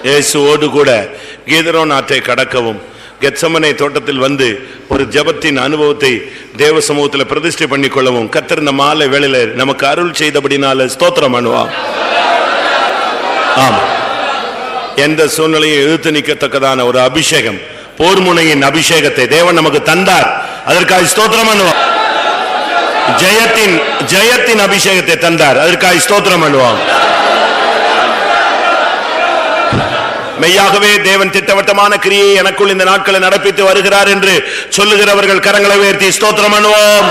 இயேசுவோடு கூட கீதரோன் ஆற்றை கடக்கவும் கெத்சமனே தோட்டத்தில் வந்து ஒரு ஜெபத்தின் அனுபவத்தை தேவ சமூகத்தில் பிரதிஷ்டை பண்ணிக்கொள்ளவும் கர்த்தர் இந்த மாலை வேளையில நமக்கு அருள் செய்தபடினால ஸ்தோத்திரம் பண்ணுவோம். ஆம், எந்த சூழ்நிலையை எதிர்த்து நிற்கத்தக்கதான ஒரு அபிஷேகம், போர் முனையின் அபிஷேகத்தை தேவன் நமக்கு தந்தார். அதற்காக ஸ்தோத்திரம் பண்ணுவோம். ஜெயத்தின் அபிஷேகத்தை தந்தார். அதற்காக ஸ்தோத்திரம் பண்ணுவோம். மெய்யாகவே தேவன் திட்டவட்டமான கிரியை எனக்குள் இந்த நாட்களை நடப்பித்து வருகிறார் என்று சொல்லுகிறவர்கள் கரங்களை உயர்த்தி ஸ்தோத்திரம் பண்ணுவோம்.